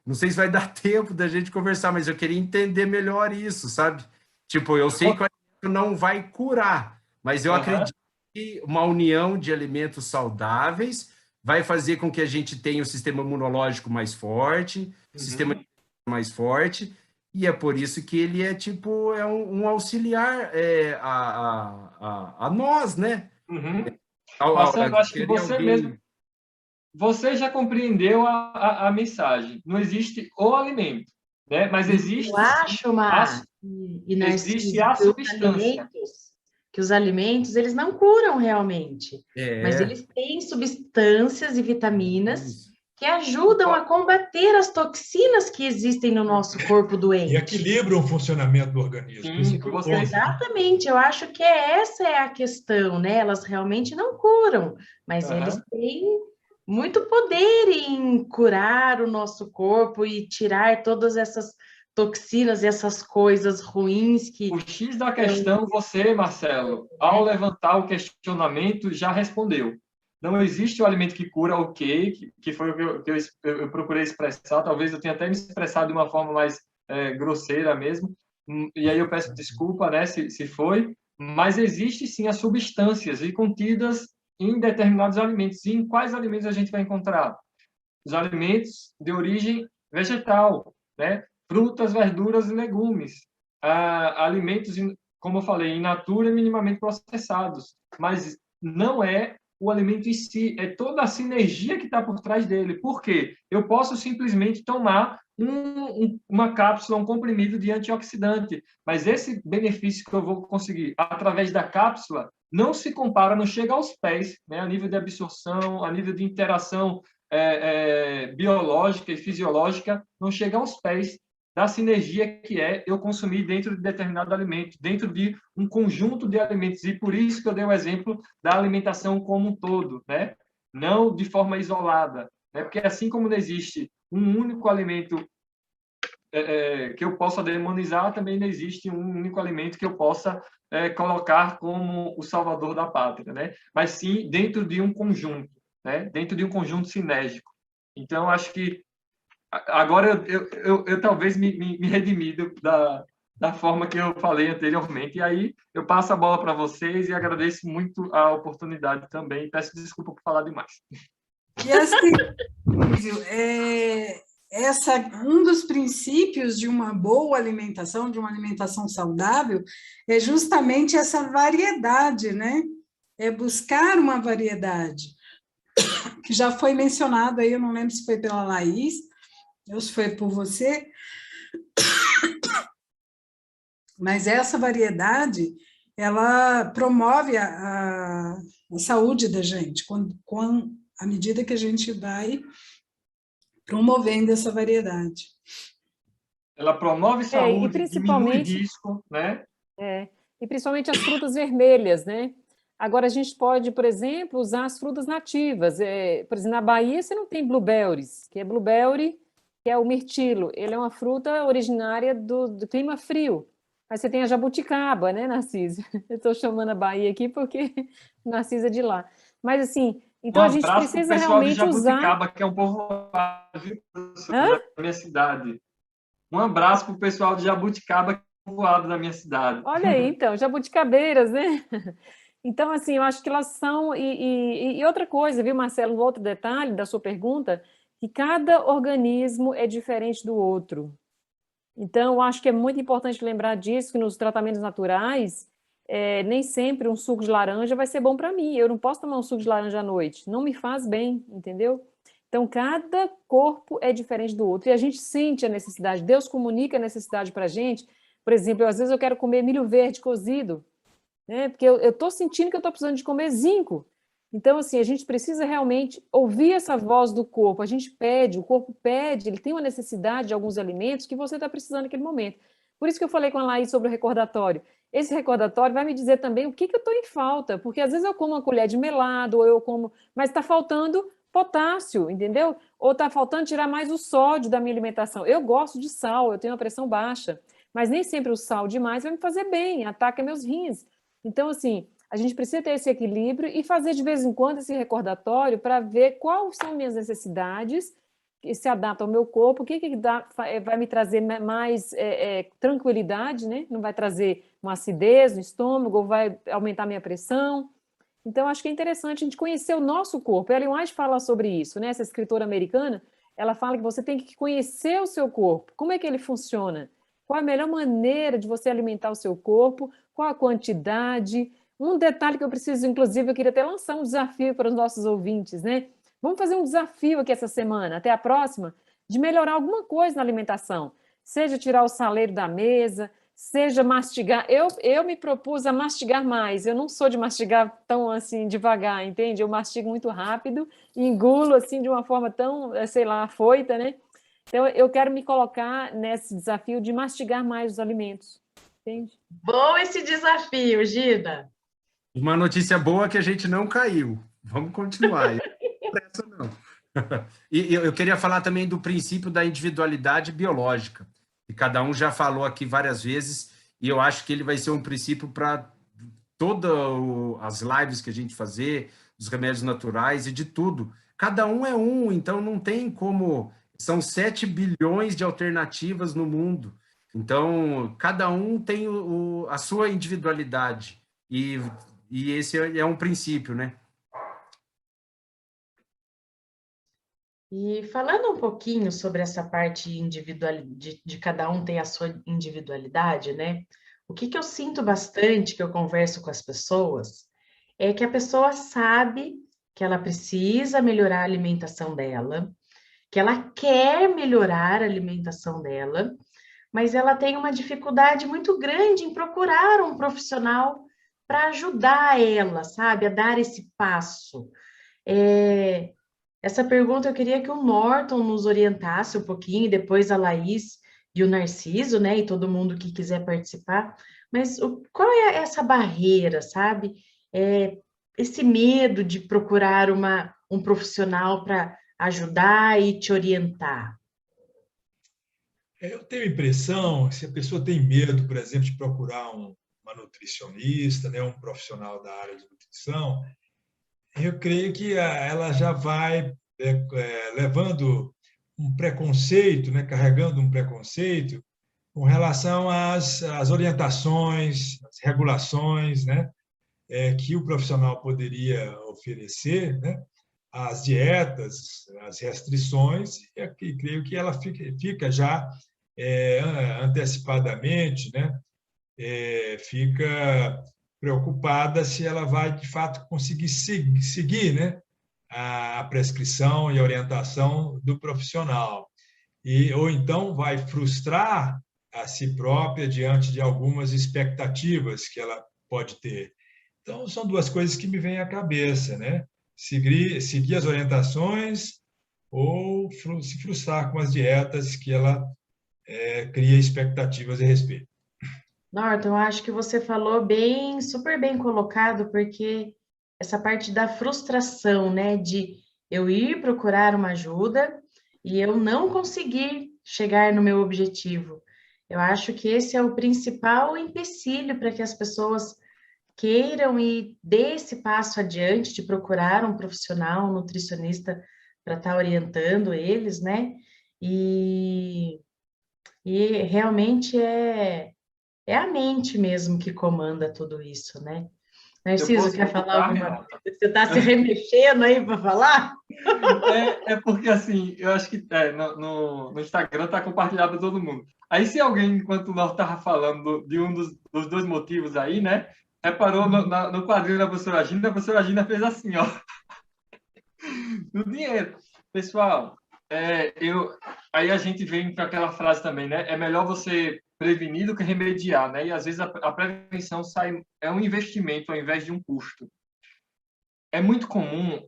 não sei se vai dar tempo da gente conversar, mas eu queria entender melhor isso, sabe? Tipo, eu sei que o alimento não vai curar, mas eu acredito que uma união de alimentos saudáveis vai fazer com que a gente tenha o sistema imunológico mais forte, o sistema mais forte, e é por isso que ele é tipo um auxiliar a nós, né? Marcelo, eu acho que você mesmo, você já compreendeu a mensagem. Não existe o alimento, né? Mas existe, eu acho, Mar, existe a substância. Que os alimentos, eles não curam realmente, mas eles têm substâncias e vitaminas que ajudam a combater as toxinas que existem no nosso corpo doente. E equilibram o funcionamento do organismo. Sim, exatamente, eu acho que essa é a questão, né? Elas realmente não curam, mas eles têm muito poder em curar o nosso corpo e tirar todas essas toxinas e essas coisas ruins que... O X da questão, você, Marcelo, ao levantar o questionamento, já respondeu. Não existe o alimento que cura, ok, que foi o que eu procurei expressar, talvez eu tenha até me expressado de uma forma mais grosseira mesmo, e aí eu peço desculpa, né, se foi, mas existe sim as substâncias e contidas em determinados alimentos. E em quais alimentos a gente vai encontrar? Os alimentos de origem vegetal, né? Frutas, verduras e legumes, alimentos, como eu falei, in natura, minimamente processados, mas não é o alimento em si, é toda a sinergia que está por trás dele. Por quê? Eu posso simplesmente tomar uma cápsula, um comprimido de antioxidante, mas esse benefício que eu vou conseguir através da cápsula não se compara, não chega aos pés, né, a nível de absorção, a nível de interação biológica e fisiológica, não chega aos pés da sinergia que é eu consumir dentro de determinado alimento, dentro de um conjunto de alimentos. E por isso que eu dei o exemplo da alimentação como um todo, né? Não de forma isolada, né? Porque assim como não existe um único alimento que eu possa demonizar, também não existe um único alimento que eu possa colocar como o salvador da pátria, né? Mas sim dentro de um conjunto, né? Dentro de um conjunto sinérgico. Então, acho que agora eu talvez me redimi da forma que eu falei anteriormente, e aí eu passo a bola para vocês e agradeço muito a oportunidade também, peço desculpa por falar demais. E assim, um dos princípios de uma boa alimentação, de uma alimentação saudável, é justamente essa variedade, né? É buscar uma variedade, que já foi mencionado aí, eu não lembro se foi pela Laís, ou se foi por você, mas essa variedade, ela promove a saúde da gente, à medida que a gente vai promovendo essa variedade. Ela promove saúde, e principalmente, diminui risco, né? E principalmente as frutas vermelhas, né? Agora, a gente pode, por exemplo, usar as frutas nativas. Por exemplo, na Bahia você não tem blueberries, que é blueberry, que é o mirtilo. Ele é uma fruta originária do clima frio. Mas você tem a jabuticaba, né, Narciso? Eu estou chamando a Bahia aqui porque Narciso é de lá. Mas, assim, então a gente precisa realmente usar... que é um povo da minha cidade. Um abraço para o pessoal de Jabuticaba, que é um povoado da minha cidade. Olha aí, então, jabuticabeiras, né? Então, assim, eu acho que elas são... E outra coisa, viu, Marcelo, um outro detalhe da sua pergunta, que cada organismo é diferente do outro. Então, eu acho que é muito importante lembrar disso, que nos tratamentos naturais, nem sempre um suco de laranja vai ser bom para mim. Eu não posso tomar um suco de laranja à noite. Não me faz bem, entendeu? Então, cada corpo é diferente do outro. E a gente sente a necessidade. Deus comunica a necessidade para a gente. Por exemplo, às vezes eu quero comer milho verde cozido, né? Porque eu estou sentindo que eu estou precisando de comer zinco. Então, assim, a gente precisa realmente ouvir essa voz do corpo. A gente pede, o corpo pede, ele tem uma necessidade de alguns alimentos que você está precisando naquele momento. Por isso que eu falei com a Laís sobre o recordatório. esse recordatório vai me dizer também o que eu estou em falta, porque às vezes eu como uma colher de melado, ou eu como, mas está faltando potássio, entendeu? Ou está faltando tirar mais o sódio da minha alimentação. Eu gosto de sal, eu tenho uma pressão baixa, mas nem sempre o sal demais vai me fazer bem, ataca meus rins. Então, assim, a gente precisa ter esse equilíbrio e fazer de vez em quando esse recordatório para ver quais são minhas necessidades que se adaptam ao meu corpo, o que vai me trazer mais tranquilidade, né? Não vai trazer uma acidez no estômago, ou vai aumentar minha pressão. Então, acho que é interessante a gente conhecer o nosso corpo. A Ellen White fala sobre isso, né? Essa escritora americana, ela fala que você tem que conhecer o seu corpo. Como é que ele funciona? Qual a melhor maneira de você alimentar o seu corpo? Qual a quantidade? Um detalhe que eu preciso, inclusive, eu queria até lançar um desafio para os nossos ouvintes, né? Vamos fazer um desafio aqui essa semana, até a próxima, de melhorar alguma coisa na alimentação. Seja tirar o saleiro da mesa, seja mastigar. Eu me propus a mastigar mais. Eu não sou de mastigar tão assim devagar, entende? Eu mastigo muito rápido, engulo assim de uma forma tão, sei lá, afoita, né? Então eu quero me colocar nesse desafio de mastigar mais os alimentos, entende? Bom esse desafio, Gina. Uma notícia boa é que a gente não caiu. Vamos continuar. Pressa não. E eu queria falar também do princípio da individualidade biológica, que cada um já falou aqui várias vezes, e eu acho que ele vai ser um princípio para todas as lives que a gente fazer, dos remédios naturais e de tudo. Cada um é um, então não tem como... São 7 bilhões de alternativas no mundo. Então, cada um tem a sua individualidade. E esse é um princípio, né? E falando um pouquinho sobre essa parte individual, de cada um tem a sua individualidade, né? O que eu sinto bastante que eu converso com as pessoas é que a pessoa sabe que ela precisa melhorar a alimentação dela, que ela quer melhorar a alimentação dela, mas ela tem uma dificuldade muito grande em procurar um profissional para ajudar ela, sabe, a dar esse passo. Essa pergunta eu queria que o Norton nos orientasse um pouquinho, e depois a Laís e o Narciso, né, e todo mundo que quiser participar. Mas qual é essa barreira, sabe? Esse medo de procurar um profissional para ajudar e te orientar. Eu tenho a impressão, se a pessoa tem medo, por exemplo, de procurar uma nutricionista, né, um profissional da área de nutrição, eu creio que ela já vai levando um preconceito, né, carregando um preconceito com relação às orientações, às regulações, né, que o profissional poderia oferecer, né, as dietas, as restrições, e creio que ela fica já antecipadamente, né, fica preocupada se ela vai, de fato, conseguir seguir, né, a prescrição e a orientação do profissional. Ou então vai frustrar a si própria diante de algumas expectativas que ela pode ter. Então, são duas coisas que me vêm à cabeça, né? Seguir as orientações ou se frustrar com as dietas que ela cria expectativas a respeito. Norton, eu acho que você falou super bem colocado, porque essa parte da frustração, né, de eu ir procurar uma ajuda e eu não conseguir chegar no meu objetivo. Eu acho que esse é o principal empecilho para que as pessoas queiram e dê esse passo adiante de procurar um profissional, um nutricionista para estar orientando eles, né? E realmente é a mente mesmo que comanda tudo isso, né? Narciso, quer falar alguma coisa? Você está se remexendo aí para falar? Porque, assim, eu acho que no Instagram está compartilhado para todo mundo. Aí, se alguém, enquanto nós estava falando de um dos 2 motivos aí, né, reparou no quadrinho da professora Gina, a professora Gina fez assim, ó, no dinheiro. Pessoal, aí a gente vem para aquela frase também, né, é melhor você prevenir do que remediar, né, e às vezes a prevenção é um investimento ao invés de um custo. é muito comum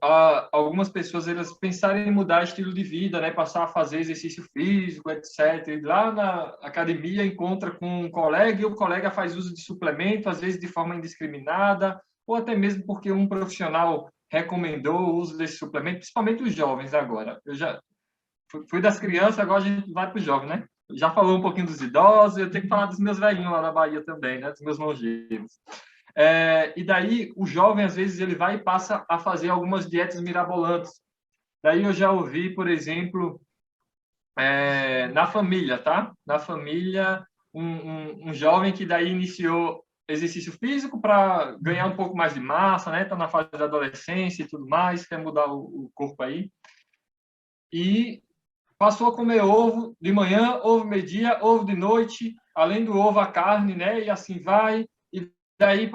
algumas pessoas elas pensarem em mudar estilo de vida, né? Passar a fazer exercício físico, etc. E lá na academia encontra com um colega e o colega faz uso de suplemento, às vezes de forma indiscriminada, ou até mesmo porque um profissional recomendou o uso desse suplemento, principalmente os jovens agora. Eu já fui das crianças, agora a gente vai para os jovens, né? Já falou um pouquinho dos idosos, eu tenho que falar dos meus velhinhos lá na Bahia também, né? Dos meus longevos. E daí, o jovem, às vezes, ele vai e passa a fazer algumas dietas mirabolantes. Daí eu já ouvi, por exemplo, na família, tá? Na família, um jovem que daí iniciou exercício físico para ganhar um pouco mais de massa, né? Tá na fase da adolescência e tudo mais, quer mudar o corpo aí. E passou a comer ovo de manhã, ovo meio-dia, ovo de noite, além do ovo, a carne, né? E assim vai. E daí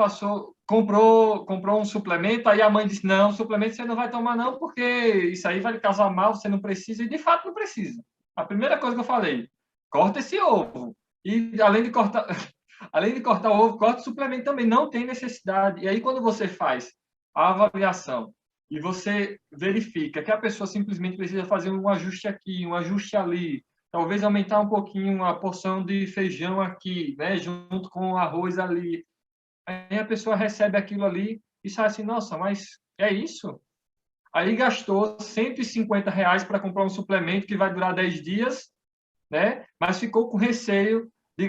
comprou um suplemento, aí a mãe disse, não, suplemento você não vai tomar não, porque isso aí vai lhe causar mal, você não precisa, e de fato não precisa. A primeira coisa que eu falei, corta esse ovo. E além de cortar o ovo, corta o suplemento também, não tem necessidade. E aí quando você faz a avaliação e você verifica que a pessoa simplesmente precisa fazer um ajuste aqui, um ajuste ali, talvez aumentar um pouquinho a porção de feijão aqui, né, junto com o arroz ali. Aí a pessoa recebe aquilo ali e sai assim, nossa, mas é isso? Aí gastou R$ 150 para comprar um suplemento que vai durar 10 dias, né? Mas ficou com receio de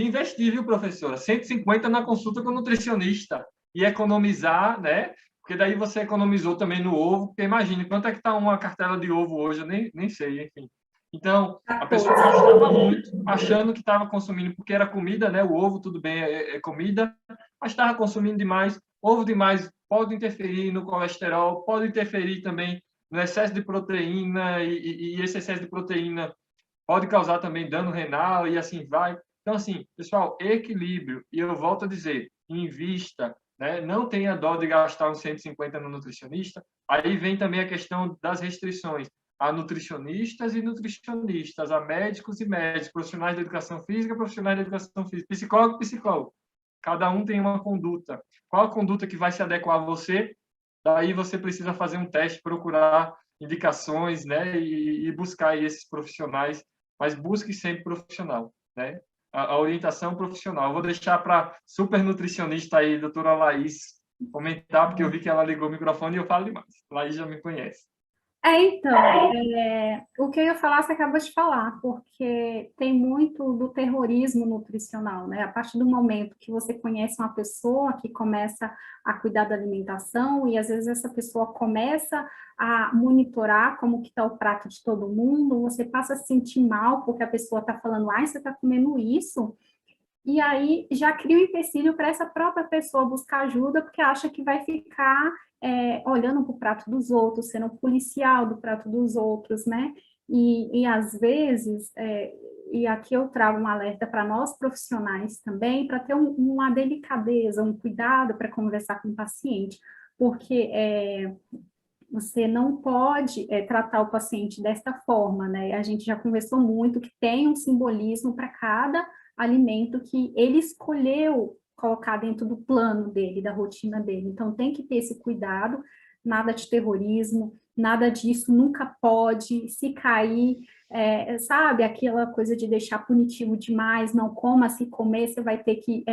investir, viu, professora? 150 na consulta com o nutricionista e economizar, né? Porque daí você economizou também no ovo, porque imagine quanto é que está uma cartela de ovo hoje, eu nem sei, enfim. Então, a pessoa gastava muito, achando que estava consumindo, porque era comida, né? O ovo, tudo bem, é comida, mas estava consumindo demais. Ovo demais pode interferir no colesterol, pode interferir também no excesso de proteína, e esse excesso de proteína pode causar também dano renal, e assim vai. Então, assim, pessoal, equilíbrio, e eu volto a dizer, invista, né? Não tenha dó de gastar uns 150 no nutricionista. Aí vem também a questão das restrições. A nutricionistas e nutricionistas, a médicos e médicos, profissionais da educação física, profissionais da educação física, psicólogo e psicólogo. Cada um tem uma conduta. Qual a conduta que vai se adequar a você? Daí você precisa fazer um teste, procurar indicações, né? E buscar aí esses profissionais, mas busque sempre profissional, né? A orientação profissional. Eu vou deixar para super nutricionista aí, doutora Laís, comentar, porque eu vi que ela ligou o microfone e eu falo demais. Laís já me conhece. Então, o que eu ia falar, você acabou de falar, porque tem muito do terrorismo nutricional, né? A partir do momento que você conhece uma pessoa que começa a cuidar da alimentação e às vezes essa pessoa começa a monitorar como que está o prato de todo mundo, você passa a se sentir mal porque a pessoa está falando, ai, você está comendo isso? E aí já cria um empecilho para essa própria pessoa buscar ajuda, porque acha que vai ficar olhando para o prato dos outros, sendo policial do prato dos outros, né? E às vezes, e aqui eu trago um alerta para nós profissionais também, para ter uma delicadeza, um cuidado para conversar com o paciente, porque você não pode tratar o paciente desta forma, né? A gente já conversou muito que tem um simbolismo para cada alimento que ele escolheu colocar dentro do plano dele, da rotina dele. Então, tem que ter esse cuidado, nada de terrorismo, nada disso, nunca pode, se cair, sabe, aquela coisa de deixar punitivo demais, não coma, se comer, você vai ter que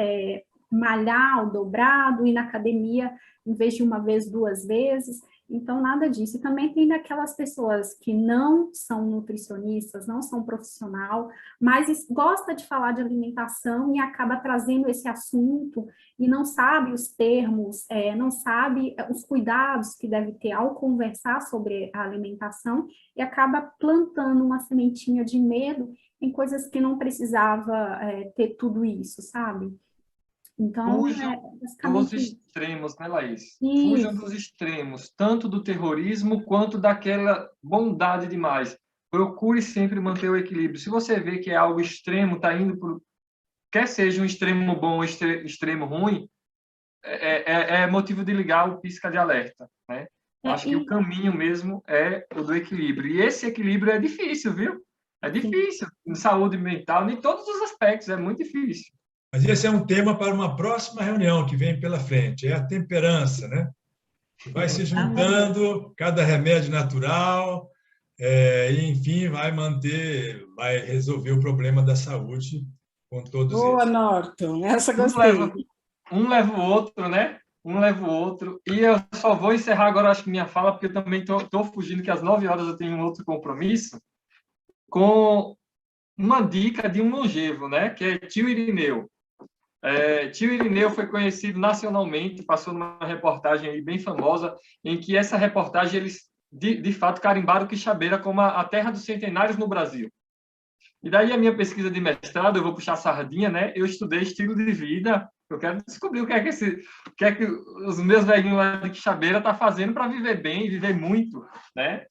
malhar o dobrado, ir na academia, em vez de uma vez, 2 vezes. Então, nada disso. E também tem daquelas pessoas que não são nutricionistas, não são profissional, mas gosta de falar de alimentação e acaba trazendo esse assunto e não sabe os termos, não sabe os cuidados que deve ter ao conversar sobre a alimentação e acaba plantando uma sementinha de medo em coisas que não precisava ter tudo isso, sabe? Então, Fujam dos extremos, né, Laís? Fujam dos extremos, tanto do terrorismo quanto daquela bondade demais. Procure sempre manter o equilíbrio. Se você vê que é algo extremo, está indo por... Quer seja um extremo bom ou extremo ruim, é motivo de ligar o pisca de alerta, né? Acho que o caminho mesmo é o do equilíbrio. E esse equilíbrio é difícil, viu? É difícil. Em saúde mental, em todos os aspectos, é muito difícil. Mas esse é um tema para uma próxima reunião que vem pela frente, é a temperança, né? Vai se juntando, cada remédio natural, e, enfim, vai resolver o problema da saúde com todos Boa, eles. Norton, essa Um gostei. leva o outro, né? Um leva o outro. E eu só vou encerrar agora, acho que minha fala, porque eu também estou fugindo, que às 9 horas eu tenho um outro compromisso, com uma dica de um longevo, né? Que é tio Irineu. Tio Irineu foi conhecido nacionalmente, passou numa reportagem aí bem famosa, em que essa reportagem eles, de fato, carimbaram Quixabeira como a terra dos centenários no Brasil. E daí a minha pesquisa de mestrado, eu vou puxar a sardinha, né? Eu estudei estilo de vida, eu quero descobrir o que é que os meus velhinhos lá de Quixabeira estão fazendo para viver bem, viver muito, né?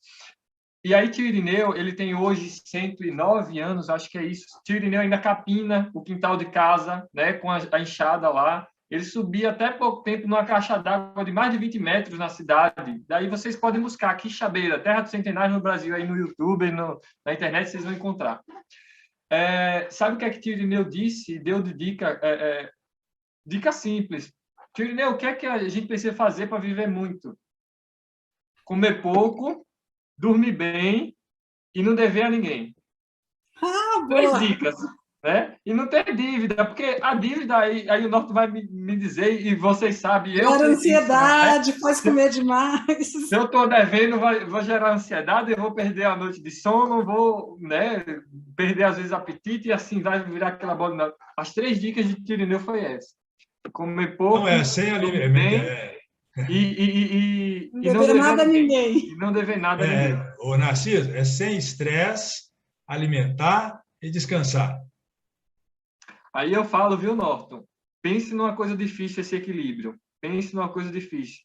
E aí, tio Irineu, ele tem hoje 109 anos, acho que é isso. Tio Irineu ainda capina o quintal de casa, né, com a enxada lá. Ele subia até pouco tempo numa caixa d'água de mais de 20 metros na cidade. Daí vocês podem buscar Quixabeira, Terra do Centenário no Brasil, aí no YouTube, na internet, vocês vão encontrar. Sabe o que é que tio Irineu disse? Deu de dica, dica simples. Tio Irineu, o que é que a gente precisa fazer para viver muito? Comer pouco, dormir bem e não dever a ninguém. Ah, 3 boa! dicas, né? E não ter dívida, porque a dívida, aí o Norton vai me dizer, e vocês sabem, eu Gera sei disso, ansiedade, né? faz comer demais. Se eu estou devendo, vou gerar ansiedade, eu vou perder a noite de sono, vou, né, perder, às vezes, apetite, e assim vai virar aquela bola de neve. As 3 dicas de Tirineu foi essa. Comer pouco, Sem dormir bem, Não e não dever dever nada a ninguém. ninguém. E não dever nada a ninguém. Ô, Narciso, sem estresse, alimentar e descansar. Aí eu falo, viu, Norton? Pense numa coisa difícil esse equilíbrio. Pense numa coisa difícil.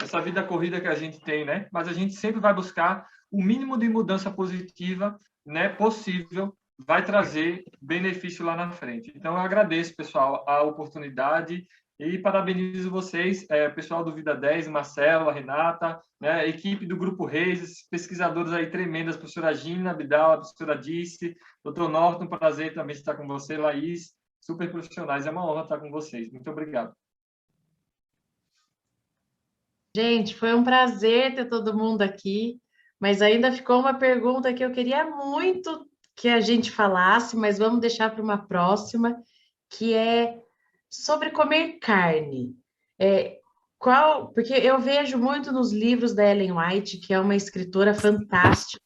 Essa vida corrida que a gente tem, né? Mas a gente sempre vai buscar o mínimo de mudança positiva, né, possível, vai trazer benefício lá na frente. Então, eu agradeço, pessoal, a oportunidade e parabenizo vocês, pessoal do Vida 10, Marcelo, a Renata, né, a equipe do Grupo Reis, esses pesquisadores aí tremendas, a professora Gina Abdal, a professora Disse, doutor Norton, prazer também estar com você, Laís, super profissionais, é uma honra estar com vocês. Muito obrigado. Gente, foi um prazer ter todo mundo aqui, mas ainda ficou uma pergunta que eu queria muito que a gente falasse, mas vamos deixar para uma próxima, que é sobre comer carne. Porque eu vejo muito nos livros da Ellen White, que é uma escritora fantástica,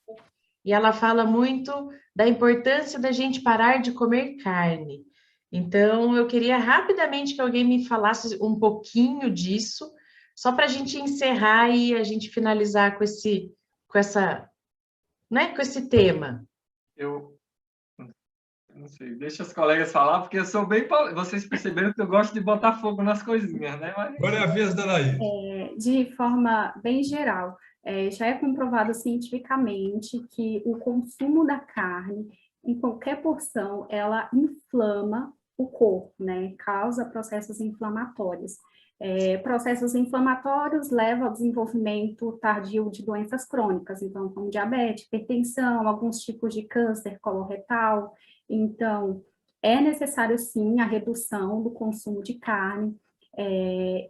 e ela fala muito da importância da gente parar de comer carne. Então, eu queria rapidamente que alguém me falasse um pouquinho disso, só para a gente encerrar e a gente finalizar com esse tema. Eu não sei, deixa os colegas falar, porque eu sou bem... Vocês perceberam que eu gosto de botar fogo nas coisinhas, né? Mas... Agora é a vez da Laís. De forma bem geral, já é comprovado cientificamente que o consumo da carne, em qualquer porção, ela inflama o corpo, né? Causa processos inflamatórios. Processos inflamatórios levam ao desenvolvimento tardio de doenças crônicas, então, como diabetes, hipertensão, alguns tipos de câncer coloretal. Então, é necessário, sim, a redução do consumo de carne,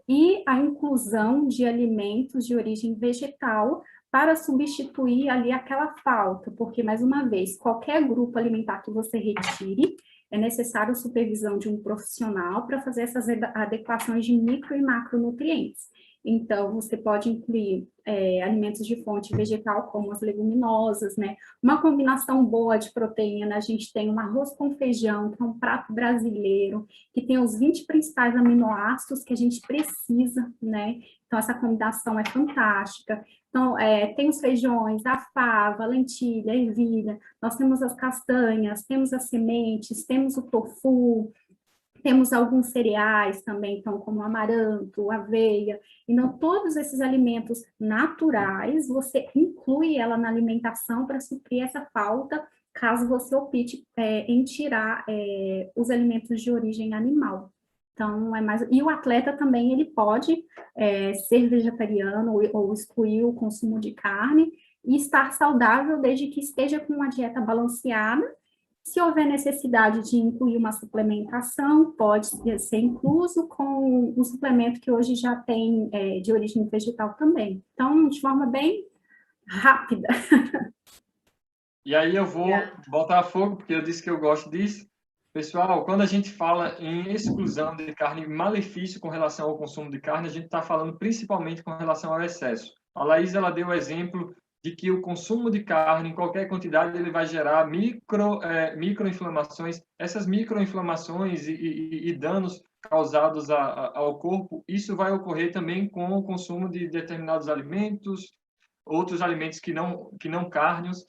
e a inclusão de alimentos de origem vegetal para substituir ali aquela falta, porque, mais uma vez, qualquer grupo alimentar que você retire, é necessário supervisão de um profissional para fazer essas adequações de micro e macronutrientes. Então, você pode incluir alimentos de fonte vegetal, como as leguminosas, né? Uma combinação boa de proteína, a gente tem um arroz com feijão, que é um prato brasileiro, que tem os 20 principais aminoácidos que a gente precisa, né? Então, essa combinação é fantástica. Então, tem os feijões, a fava, a lentilha, a ervilha, nós temos as castanhas, temos as sementes, temos o tofu, temos alguns cereais também, então, como amaranto, aveia. Então, todos esses alimentos naturais, você inclui ela na alimentação para suprir essa falta, caso você opte em tirar os alimentos de origem animal. Então, E o atleta também, ele pode ser vegetariano ou excluir o consumo de carne e estar saudável desde que esteja com uma dieta balanceada, Se houver necessidade de incluir uma suplementação, pode ser incluso com um suplemento que hoje já tem de origem vegetal também. Então, de forma bem rápida. E aí eu vou botar fogo, porque eu disse que eu gosto disso. Pessoal, quando a gente fala em exclusão de carne, malefício com relação ao consumo de carne, a gente está falando principalmente com relação ao excesso. A Laís, ela deu o exemplo de que o consumo de carne, em qualquer quantidade, ele vai gerar microinflamações. Essas microinflamações e danos causados ao corpo, isso vai ocorrer também com o consumo de determinados alimentos, outros alimentos que não cárneos.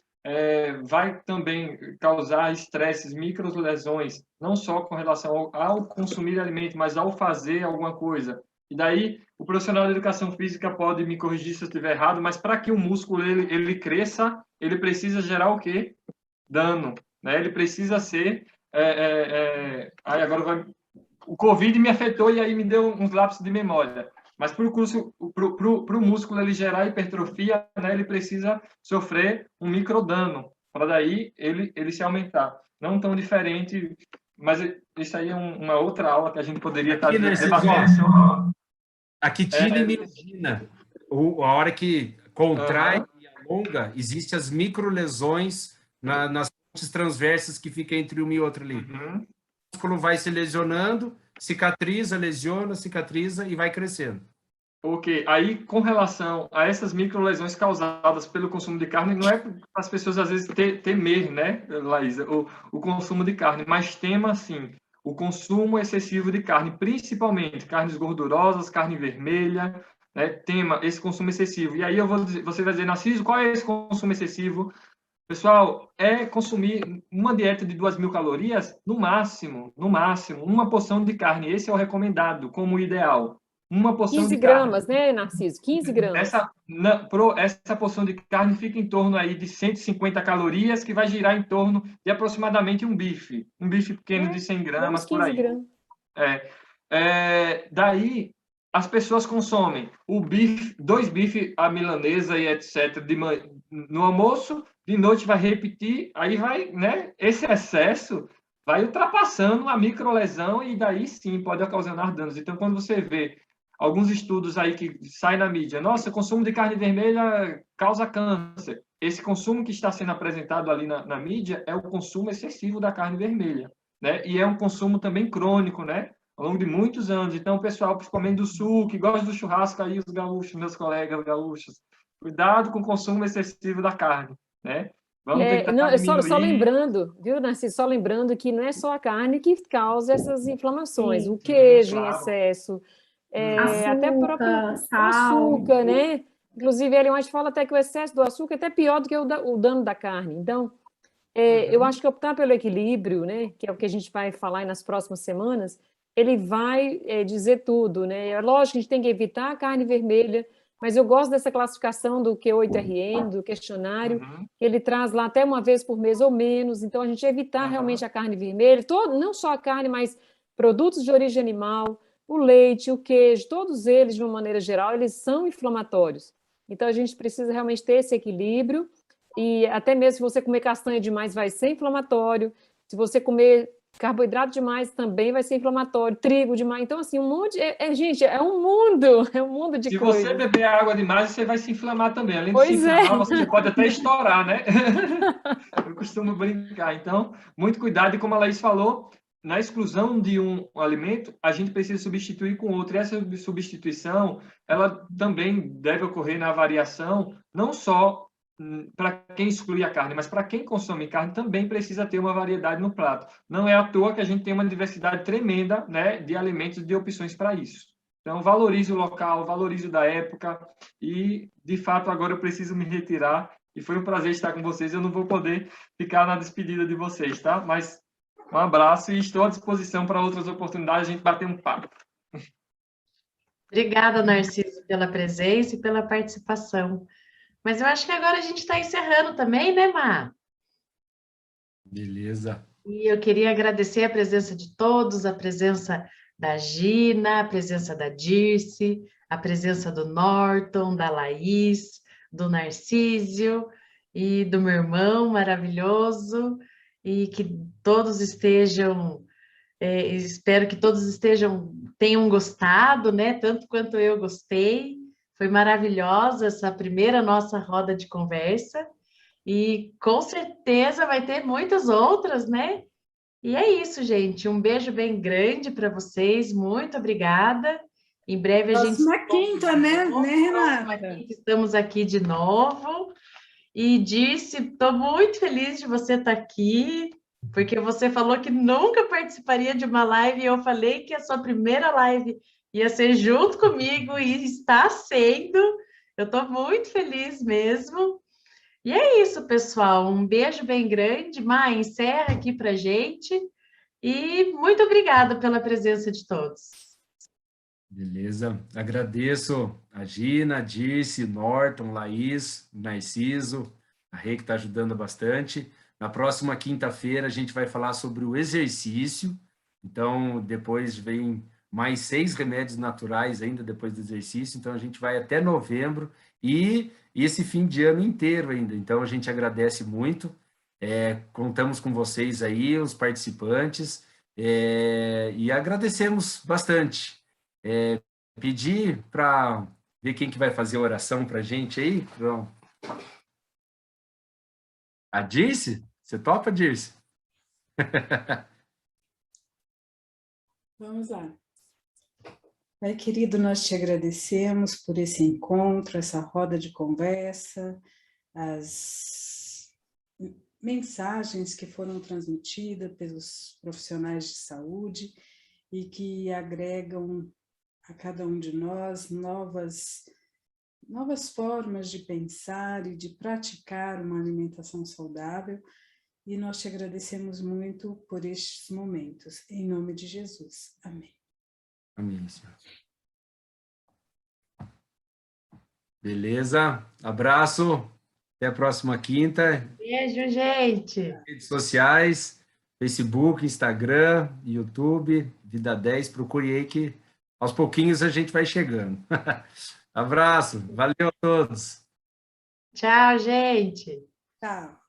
Vai também causar estresses, microlesões, não só com relação ao consumir alimento, mas ao fazer alguma coisa. E daí, o profissional de educação física pode me corrigir se eu estiver errado, mas para que o músculo ele cresça, ele precisa gerar o quê? Dano, né? Ele precisa ser... Aí agora o Covid me afetou e aí me deu uns lapsos de memória. Mas para o músculo ele gerar hipertrofia, né, ele precisa sofrer um microdano, para daí ele se aumentar. Não tão diferente, mas isso aí é uma outra aula que a gente poderia estar debatendo. A quitina e miosina, a hora que contrai e alonga, existem as microlesões nas pontes transversas que ficam entre uma e outra ali. O músculo vai se lesionando, cicatriza, lesiona, cicatriza e vai crescendo. Ok, aí com relação a essas microlesões causadas pelo consumo de carne, não é para as pessoas às vezes temer, né, Laísa, o consumo de carne, mas tema, sim, o consumo excessivo de carne, principalmente carnes gordurosas, carne vermelha, né, tema esse consumo excessivo. E aí você vai dizer, Narciso, qual é esse consumo excessivo? Pessoal, é consumir uma dieta de 2.000 calorias, no máximo, uma porção de carne, esse é o recomendado, como o ideal. Uma porção 15 de carne. gramas, né, Narciso? 15 gramas. Essa porção de carne fica em torno aí de 150 calorias, que vai girar em torno de aproximadamente um bife. Um bife pequeno de 100 gramas, por aí. Gramas. Daí, as pessoas consomem o bife, 2 bifes à milanesa e etc. No almoço, de noite vai repetir, aí vai, né? Esse excesso vai ultrapassando a microlesão e daí sim pode ocasionar danos. Então, quando você vê alguns estudos aí que saem na mídia, nossa, consumo de carne vermelha causa câncer. Esse consumo que está sendo apresentado ali na mídia é o consumo excessivo da carne vermelha, né? E é um consumo também crônico, né? Ao longo de muitos anos. Então, o pessoal, principalmente do sul, que gosta do churrasco aí, os gaúchos, meus colegas gaúchos, cuidado com o consumo excessivo da carne, né? Vamos tentar diminuir. Só lembrando, viu, Narciso? Só lembrando que não é só a carne que causa essas inflamações. Sim, o queijo em excesso, até o próprio açúcar, né? Inclusive, a gente fala até que o excesso do açúcar é até pior do que o dano da carne. Então, eu acho que optar pelo equilíbrio, né, que é o que a gente vai falar nas próximas semanas, ele vai dizer tudo, né? É lógico que a gente tem que evitar a carne vermelha, mas eu gosto dessa classificação do Q8RN, do questionário, que ele traz lá até uma vez por mês ou menos, então a gente evitar realmente a carne vermelha, não só a carne, mas produtos de origem animal, o leite, o queijo, todos eles, de uma maneira geral, eles são inflamatórios. Então a gente precisa realmente ter esse equilíbrio, e até mesmo se você comer castanha demais vai ser inflamatório, se você comer carboidrato demais também vai ser inflamatório, trigo demais. Então, assim, um monte... gente, é um mundo de coisas. Se você beber água demais, você vai se inflamar também. Além de se inflamar, você pode até estourar, né? Eu costumo brincar. Então, muito cuidado. E como a Laís falou, na exclusão de um alimento, a gente precisa substituir com outro. E essa substituição, ela também deve ocorrer na variação, não só para quem exclui a carne, mas para quem consome carne também precisa ter uma variedade no prato. Não é à toa que a gente tem uma diversidade tremenda, né, de alimentos e de opções para isso. Então, valorize o local, valorize o da época e, de fato, agora eu preciso me retirar e foi um prazer estar com vocês. Eu não vou poder ficar na despedida de vocês, tá? Mas um abraço e estou à disposição para outras oportunidades, a gente bater um papo. Obrigada, Narciso, pela presença e pela participação. Mas eu acho que agora a gente está encerrando também, né, Má? Beleza. E eu queria agradecer a presença de todos, a presença da Gina, a presença da Dirce, a presença do Norton, da Laís, do Narcísio e do meu irmão maravilhoso. e que todos estejam, espero que todos tenham gostado, né? Tanto quanto eu gostei. Foi maravilhosa essa primeira nossa roda de conversa e com certeza vai ter muitas outras, né? E é isso, gente. Um beijo bem grande para vocês. Muito obrigada. Em breve a gente... Próxima quinta, né, Próxima Renata? quinta estamos aqui de novo. E estou muito feliz de você estar aqui, porque você falou que nunca participaria de uma live e eu falei que a sua primeira live ia ser junto comigo e está sendo. Eu estou muito feliz mesmo. E é isso, pessoal. Um beijo bem grande. Mai, encerra aqui para gente. E muito obrigada pela presença de todos. Beleza. Agradeço a Gina, a Dirce, Norton, Laís, Narciso, a Rê que está ajudando bastante. Na próxima quinta-feira a gente vai falar sobre o exercício. Então, depois vem mais 6 remédios naturais ainda depois do exercício. Então, a gente vai até novembro e esse fim de ano inteiro ainda. Então, a gente agradece muito. Contamos com vocês aí, os participantes, e agradecemos bastante. Pedir para ver quem que vai fazer a oração para a gente aí. Então, a Dirce? Você topa, Dirce? Vamos lá. Pai querido, nós te agradecemos por esse encontro, essa roda de conversa, as mensagens que foram transmitidas pelos profissionais de saúde e que agregam a cada um de nós novas formas de pensar e de praticar uma alimentação saudável. E nós te agradecemos muito por estes momentos. Em nome de Jesus. Amém. Amém, Senhor. Beleza? Abraço. Até a próxima quinta. Beijo, gente. Redes sociais, Facebook, Instagram, YouTube, Vida 10. Procure aí que aos pouquinhos a gente vai chegando. Abraço. Valeu a todos. Tchau, gente. Tchau.